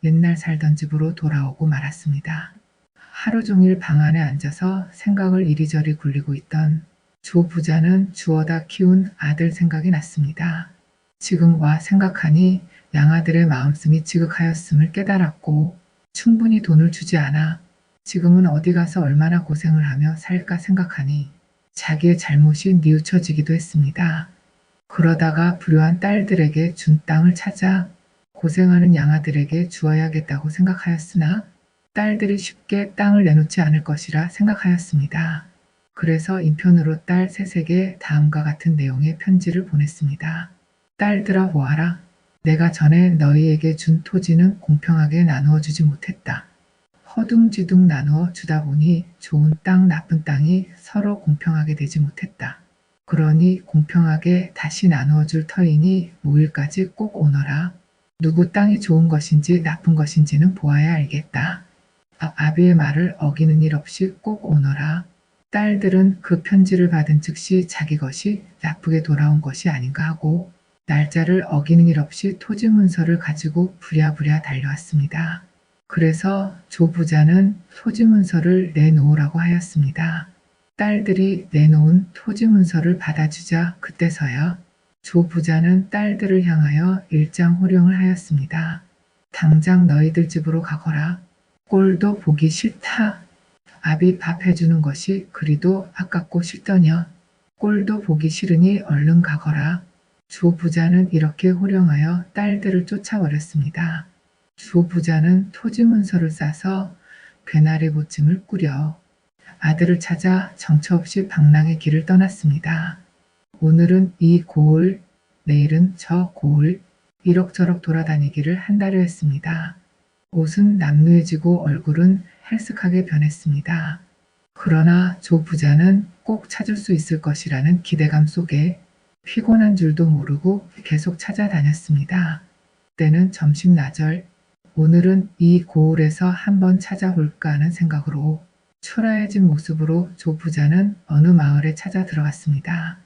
옛날 살던 집으로 돌아오고 말았습니다. 하루 종일 방 안에 앉아서 생각을 이리저리 굴리고 있던 조부자는 주워다 키운 아들 생각이 났습니다. 지금 와 생각하니 양아들의 마음씀이 지극하였음을 깨달았고 충분히 돈을 주지 않아 지금은 어디 가서 얼마나 고생을 하며 살까 생각하니 자기의 잘못이 뉘우쳐지기도 했습니다. 그러다가 불효한 딸들에게 준 땅을 찾아 고생하는 양아들에게 주어야겠다고 생각하였으나 딸들이 쉽게 땅을 내놓지 않을 것이라 생각하였습니다. 그래서 인편으로 딸 셋에게 다음과 같은 내용의 편지를 보냈습니다. 딸들아 보아라. 내가 전에 너희에게 준 토지는 공평하게 나누어 주지 못했다. 허둥지둥 나누어 주다 보니 좋은 땅, 나쁜 땅이 서로 공평하게 되지 못했다. 그러니 공평하게 다시 나누어 줄 터이니 모일까지 꼭 오너라. 누구 땅이 좋은 것인지 나쁜 것인지는 보아야 알겠다. 아비의 말을 어기는 일 없이 꼭 오너라. 딸들은 그 편지를 받은 즉시 자기 것이 나쁘게 돌아온 것이 아닌가 하고 날짜를 어기는 일 없이 토지 문서를 가지고 부랴부랴 달려왔습니다. 그래서 조부자는 토지 문서를 내놓으라고 하였습니다. 딸들이 내놓은 토지 문서를 받아주자 그때서야 조부자는 딸들을 향하여 일장호령을 하였습니다. 당장 너희들 집으로 가거라. 꼴도 보기 싫다. 아비 밥 해주는 것이 그리도 아깝고 싫더냐. 꼴도 보기 싫으니 얼른 가거라. 조 부자는 이렇게 호령하여 딸들을 쫓아버렸습니다. 조 부자는 토지 문서를 싸서 괴나리 보침을 꾸려 아들을 찾아 정처 없이 방랑의 길을 떠났습니다. 오늘은 이 고을, 내일은 저 고을, 이럭저럭 돌아다니기를 한 달여 했습니다. 옷은 남루해지고 얼굴은 헬쓱하게 변했습니다. 그러나 조 부자는 꼭 찾을 수 있을 것이라는 기대감 속에 피곤한 줄도 모르고 계속 찾아다녔습니다. 때는 점심 나절, 오늘은 이 고을에서 한번 찾아볼까 하는 생각으로 초라해진 모습으로 조 부자는 어느 마을에 찾아 들어갔습니다.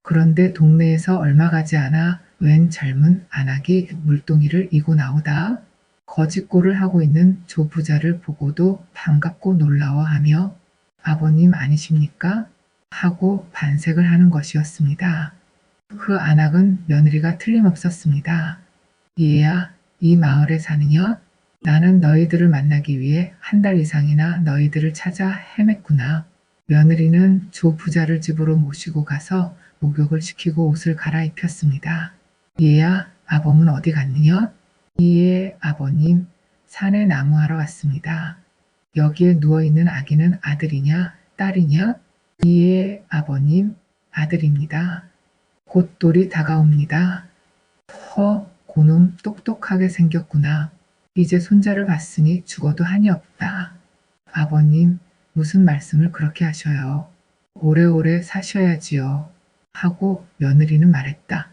그런데 동네에서 얼마 가지 않아 웬 젊은 안악이 물동이를 이고 나오다 거짓골을 하고 있는 조 부자를 보고도 반갑고 놀라워하며 아버님 아니십니까? 하고 반색을 하는 것이었습니다. 그 안악은 며느리가 틀림없었습니다. 얘야, 이 마을에 사느냐? 나는 너희들을 만나기 위해 한 달 이상이나 너희들을 찾아 헤맸구나. 며느리는 조 부자를 집으로 모시고 가서 목욕을 시키고 옷을 갈아입혔습니다. 얘야, 아범은 어디 갔느냐? 이에 아버님, 산에 나무하러 왔습니다. 여기에 누워있는 아기는 아들이냐, 딸이냐? 이에 아버님, 아들입니다. 곧 돌이 다가옵니다. 고놈 똑똑하게 생겼구나. 이제 손자를 봤으니 죽어도 한이 없다. 아버님, 무슨 말씀을 그렇게 하셔요. 오래오래 사셔야지요. 하고 며느리는 말했다.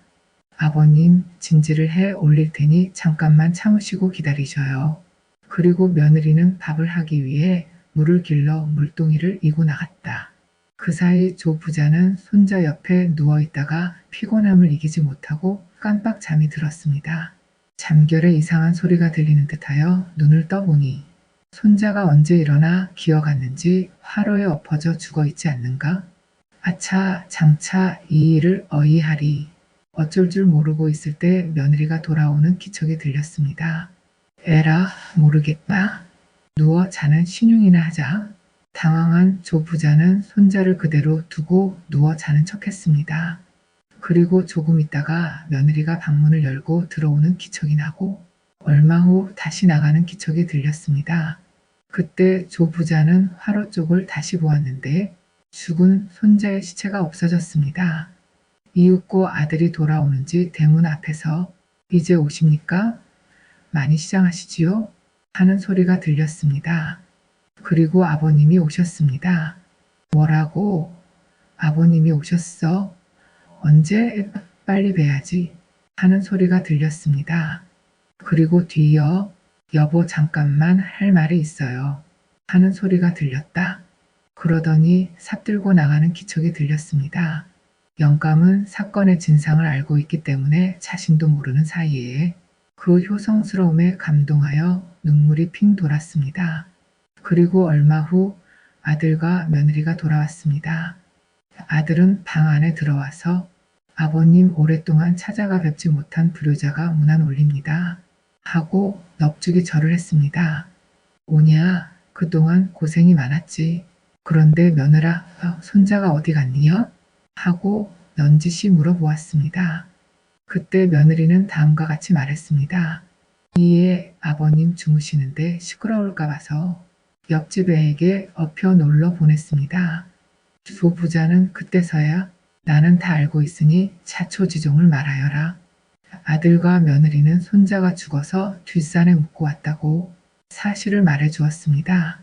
아버님, 진지를 해 올릴 테니 잠깐만 참으시고 기다리셔요. 그리고 며느리는 밥을 하기 위해 물을 길러 물동이를 이고 나갔다. 그 사이 조 부자는 손자 옆에 누워있다가 피곤함을 이기지 못하고 깜빡 잠이 들었습니다. 잠결에 이상한 소리가 들리는 듯하여 눈을 떠보니 손자가 언제 일어나 기어갔는지 화로에 엎어져 죽어있지 않는가? 아차 장차 이 일을 어이하리. 어쩔 줄 모르고 있을 때 며느리가 돌아오는 기척이 들렸습니다. 에라 모르겠다. 누워 자는 신용이나 하자. 당황한 조 부자는 손자를 그대로 두고 누워 자는 척했습니다. 그리고 조금 있다가 며느리가 방문을 열고 들어오는 기척이 나고 얼마 후 다시 나가는 기척이 들렸습니다. 그때 조 부자는 화로 쪽을 다시 보았는데 죽은 손자의 시체가 없어졌습니다. 이윽고 아들이 돌아오는지 대문 앞에서 이제 오십니까? 많이 시장하시지요? 하는 소리가 들렸습니다. 그리고 아버님이 오셨습니다. 뭐라고? 아버님이 오셨어? 언제? 빨리 뵈야지. 하는 소리가 들렸습니다. 그리고 뒤이어 여보 잠깐만 할 말이 있어요. 하는 소리가 들렸다. 그러더니 삽들고 나가는 기척이 들렸습니다. 영감은 사건의 진상을 알고 있기 때문에 자신도 모르는 사이에 그 효성스러움에 감동하여 눈물이 핑 돌았습니다. 그리고 얼마 후 아들과 며느리가 돌아왔습니다. 아들은 방 안에 들어와서 아버님 오랫동안 찾아가 뵙지 못한 불효자가 문 안 올립니다. 하고 넙죽이 절을 했습니다. 오냐, 그동안 고생이 많았지. 그런데 며느라, 손자가 어디 갔니요? 하고 넌지시 물어보았습니다. 그때 며느리는 다음과 같이 말했습니다. 이에 아버님 주무시는데 시끄러울까 봐서 옆집 애에게 업혀 놀러 보냈습니다. 조 부자는 그때서야 나는 다 알고 있으니 자초지종을 말하여라. 아들과 며느리는 손자가 죽어서 뒷산에 묻고 왔다고 사실을 말해 주었습니다.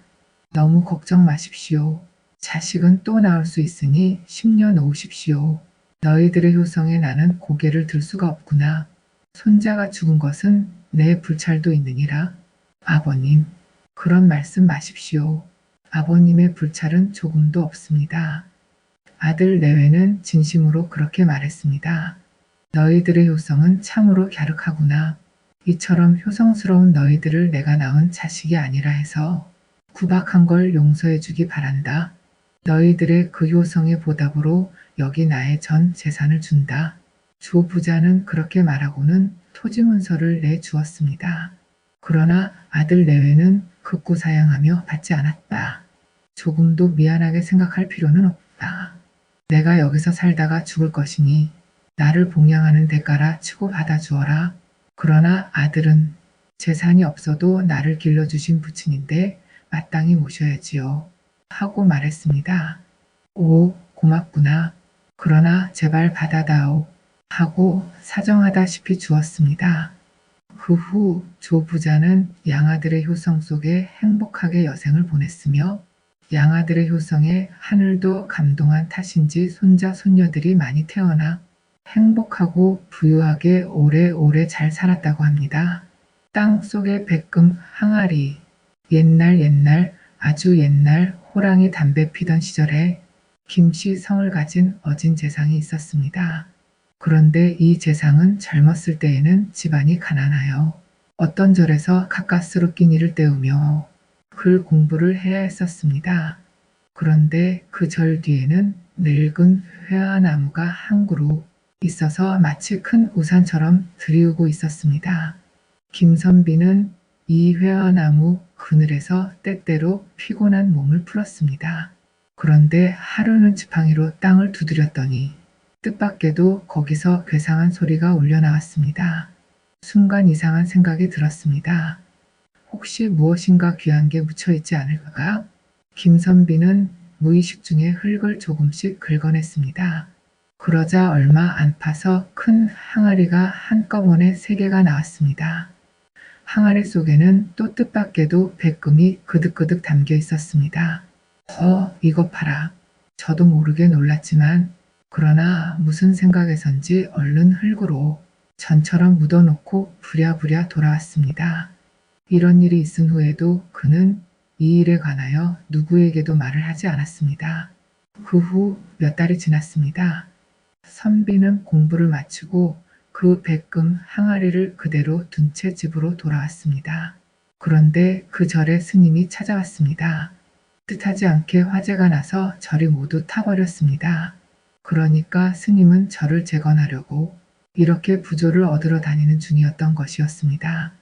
너무 걱정 마십시오. 자식은 또 나올 수 있으니 10년 놓으십시오. 너희들의 효성에 나는 고개를 들 수가 없구나. 손자가 죽은 것은 내 불찰도 있느니라. 아버님, 그런 말씀 마십시오. 아버님의 불찰은 조금도 없습니다. 아들 내외는 진심으로 그렇게 말했습니다. 너희들의 효성은 참으로 갸륵하구나. 이처럼 효성스러운 너희들을 내가 낳은 자식이 아니라 해서 구박한 걸 용서해 주기 바란다. 너희들의 그 효성의 보답으로 여기 나의 전 재산을 준다. 조 부자는 그렇게 말하고는 토지 문서를 내주었습니다. 그러나 아들 내외는 극구사양하며 받지 않았다. 조금도 미안하게 생각할 필요는 없다. 내가 여기서 살다가 죽을 것이니 나를 봉양하는 대가라 치고 받아주어라. 그러나 아들은 재산이 없어도 나를 길러주신 부친인데 마땅히 모셔야지요. 하고 말했습니다. 오, 고맙구나. 그러나 제발 받아다오. 하고 사정하다시피 주었습니다. 그 후 조 부자는 양아들의 효성 속에 행복하게 여생을 보냈으며 양아들의 효성에 하늘도 감동한 탓인지 손자 손녀들이 많이 태어나 행복하고 부유하게 오래오래 잘 살았다고 합니다. 땅 속의 백금 항아리. 옛날 아주 옛날 호랑이 담배 피던 시절에 김씨 성을 가진 어진 재상이 있었습니다. 그런데 이 재상은 젊었을 때에는 집안이 가난하여 어떤 절에서 가까스로 끼니를 때우며 글 공부를 해야 했었습니다. 그런데 그 절 뒤에는 늙은 회화나무가 한 그루 있어서 마치 큰 우산처럼 들이우고 있었습니다. 김선비는 이 회화나무 그늘에서 때때로 피곤한 몸을 풀었습니다. 그런데 하루는 지팡이로 땅을 두드렸더니 뜻밖에도 거기서 괴상한 소리가 울려나왔습니다. 순간 이상한 생각이 들었습니다. 혹시 무엇인가 귀한 게 묻혀있지 않을까? 김선비는 무의식 중에 흙을 조금씩 긁어냈습니다. 그러자 얼마 안 파서 큰 항아리가 한꺼번에 3개가 나왔습니다. 항아리 속에는 또 뜻밖에도 백금이 그득그득 담겨 있었습니다. 이것 봐라. 저도 모르게 놀랐지만 그러나 무슨 생각에선지 얼른 흙으로 전처럼 묻어놓고 부랴부랴 돌아왔습니다. 이런 일이 있은 후에도 그는 이 일에 관하여 누구에게도 말을 하지 않았습니다. 그 후 몇 달이 지났습니다. 선비는 공부를 마치고 그 백금 항아리를 그대로 둔 채 집으로 돌아왔습니다. 그런데 그 절에 스님이 찾아왔습니다. 뜻하지 않게 화재가 나서 절이 모두 타버렸습니다. 그러니까 스님은 절을 재건하려고 이렇게 부조를 얻으러 다니는 중이었던 것이었습니다.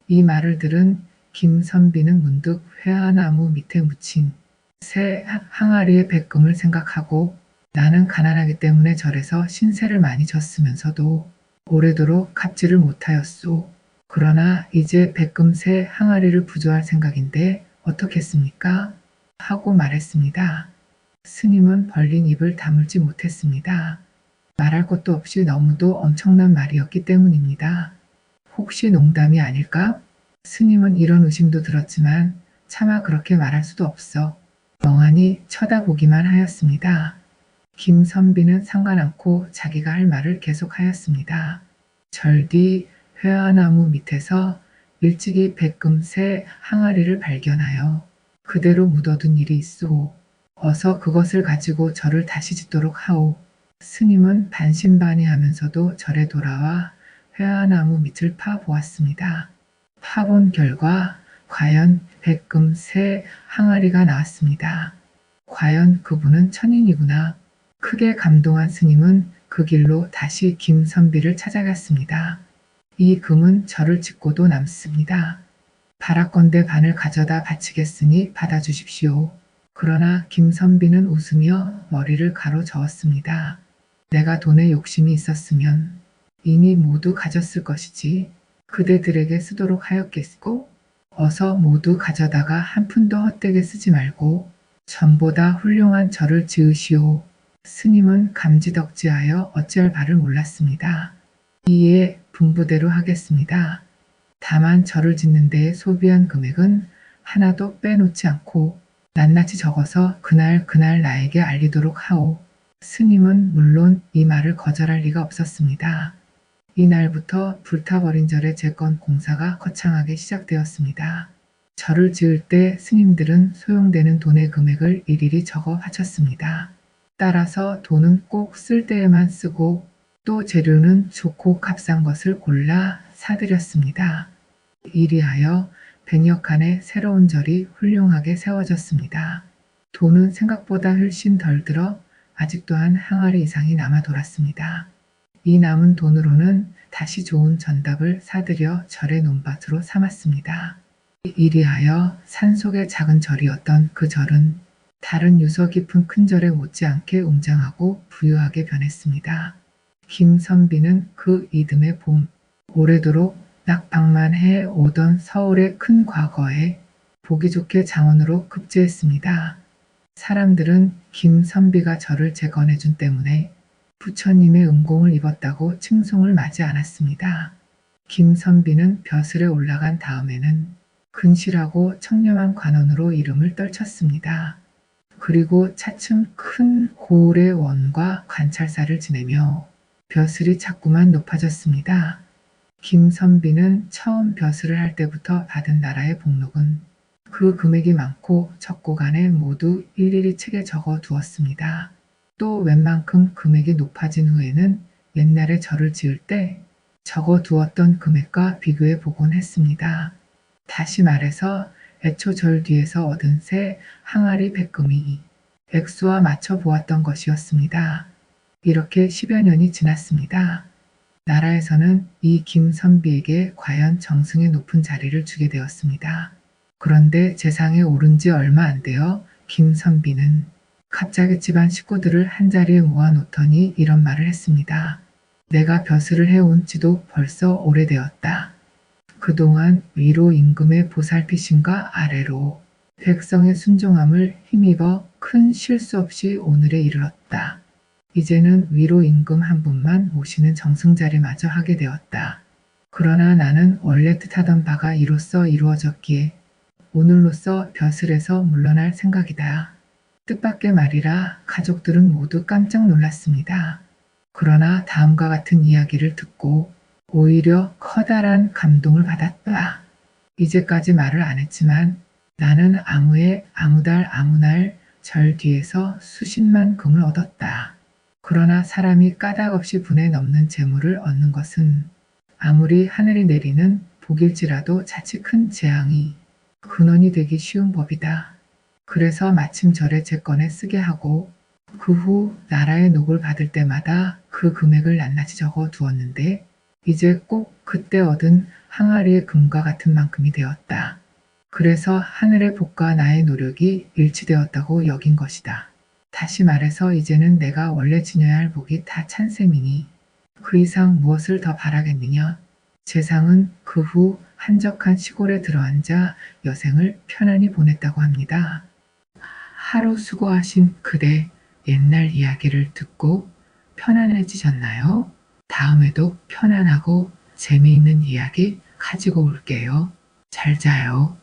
이 말을 들은 김선비는 문득 회화나무 밑에 묻힌 새 항아리의 백금을 생각하고 나는 가난하기 때문에 절에서 신세를 많이 졌으면서도 오래도록 갚지를 못하였소. 그러나 이제 백금 새 항아리를 부조할 생각인데 어떻겠습니까? 하고 말했습니다. 스님은 벌린 입을 다물지 못했습니다. 말할 것도 없이 너무도 엄청난 말이었기 때문입니다. 혹시 농담이 아닐까? 스님은 이런 의심도 들었지만 차마 그렇게 말할 수도 없어 멍하니 쳐다보기만 하였습니다. 김선비는 상관 않고 자기가 할 말을 계속하였습니다. 절 뒤 회화나무 밑에서 일찍이 백금 새 항아리를 발견하여 그대로 묻어둔 일이 있소. 어서 그것을 가지고 절을 다시 짓도록 하오. 스님은 반신반의하면서도 절에 돌아와 회화나무 밑을 파보았습니다. 파본 결과 과연 백금 새 항아리가 나왔습니다. 과연 그분은 천인이구나. 크게 감동한 스님은 그 길로 다시 김선비를 찾아갔습니다. 이 금은 절을 짓고도 남습니다. 바라건대 반을 가져다 바치겠으니 받아주십시오. 그러나 김선비는 웃으며 머리를 가로저었습니다. 내가 돈에 욕심이 있었으면 이미 모두 가졌을 것이지 그대들에게 쓰도록 하였겠고 어서 모두 가져다가 한 푼도 헛되게 쓰지 말고 전보다 훌륭한 절을 지으시오. 스님은 감지덕지하여 어찌할 바를 몰랐습니다. 이에 분부대로 하겠습니다. 다만 절을 짓는 데에 소비한 금액은 하나도 빼놓지 않고 낱낱이 적어서 그날 나에게 알리도록 하오. 스님은 물론 이 말을 거절할 리가 없었습니다. 이날부터 불타버린 절의 재건 공사가 거창하게 시작되었습니다. 절을 지을 때 스님들은 소용되는 돈의 금액을 일일이 적어 바쳤습니다. 따라서 돈은 꼭 쓸 때에만 쓰고 또 재료는 좋고 값싼 것을 골라 사들였습니다. 이리하여 100여 칸의 새로운 절이 훌륭하게 세워졌습니다. 돈은 생각보다 훨씬 덜 들어 아직도 한 항아리 이상이 남아 돌았습니다. 이 남은 돈으로는 다시 좋은 전답을 사들여 절의 논밭으로 삼았습니다. 이리하여 산속의 작은 절이었던 그 절은 다른 유서 깊은 큰절에 못지않게 웅장하고 부유하게 변했습니다. 김선비는 그 이듬해 봄, 오래도록 낙방만 해 오던 서울의 큰 과거에 보기 좋게 장원으로 급제했습니다. 사람들은 김선비가 저를 재건해준 때문에 부처님의 은공을 입었다고 칭송을 마지 않았습니다. 김선비는 벼슬에 올라간 다음에는 근실하고 청렴한 관원으로 이름을 떨쳤습니다. 그리고 차츰 큰 고을의 원과 관찰사를 지내며 벼슬이 자꾸만 높아졌습니다. 김선비는 처음 벼슬을 할 때부터 받은 나라의 복록은 그 금액이 많고 적고 간에 모두 일일이 책에 적어 두었습니다. 또 웬만큼 금액이 높아진 후에는 옛날에 절을 지을 때 적어 두었던 금액과 비교해 보곤 했습니다. 다시 말해서 애초 절 뒤에서 얻은 새 항아리 백금이 액수와 맞춰 보았던 것이었습니다. 이렇게 10여 년이 지났습니다. 나라에서는 이 김선비에게 과연 정승의 높은 자리를 주게 되었습니다. 그런데 재상에 오른 지 얼마 안 되어 김선비는 갑자기 집안 식구들을 한자리에 모아놓더니 이런 말을 했습니다. 내가 벼슬을 해온 지도 벌써 오래되었다. 그동안 위로 임금의 보살피심과 아래로 백성의 순종함을 힘입어 큰 실수 없이 오늘에 이르렀다. 이제는 위로 임금 한 분만 모시는 정승자리마저 하게 되었다. 그러나 나는 원래 뜻하던 바가 이로써 이루어졌기에 오늘로써 벼슬에서 물러날 생각이다. 뜻밖의 말이라 가족들은 모두 깜짝 놀랐습니다. 그러나 다음과 같은 이야기를 듣고 오히려 커다란 감동을 받았다. 이제까지 말을 안 했지만 나는 아무에 아무달 아무날 절 뒤에서 수십만 금을 얻었다. 그러나 사람이 까닭없이 분에 넘는 재물을 얻는 것은 아무리 하늘이 내리는 복일지라도 자칫 큰 재앙이 근원이 되기 쉬운 법이다. 그래서 마침 절에 제 건에 쓰게 하고 그 후 나라의 녹을 받을 때마다 그 금액을 낱낱이 적어 두었는데 이제 꼭 그때 얻은 항아리의 금과 같은 만큼이 되었다. 그래서 하늘의 복과 나의 노력이 일치되었다고 여긴 것이다. 다시 말해서 이제는 내가 원래 지녀야 할 복이 다 찬 셈이니 그 이상 무엇을 더 바라겠느냐. 재상은 그 후 한적한 시골에 들어앉아 여생을 편안히 보냈다고 합니다. 하루 수고하신 그대 옛날 이야기를 듣고 편안해지셨나요? 다음에도 편안하고 재미있는 이야기 가지고 올게요. 잘 자요.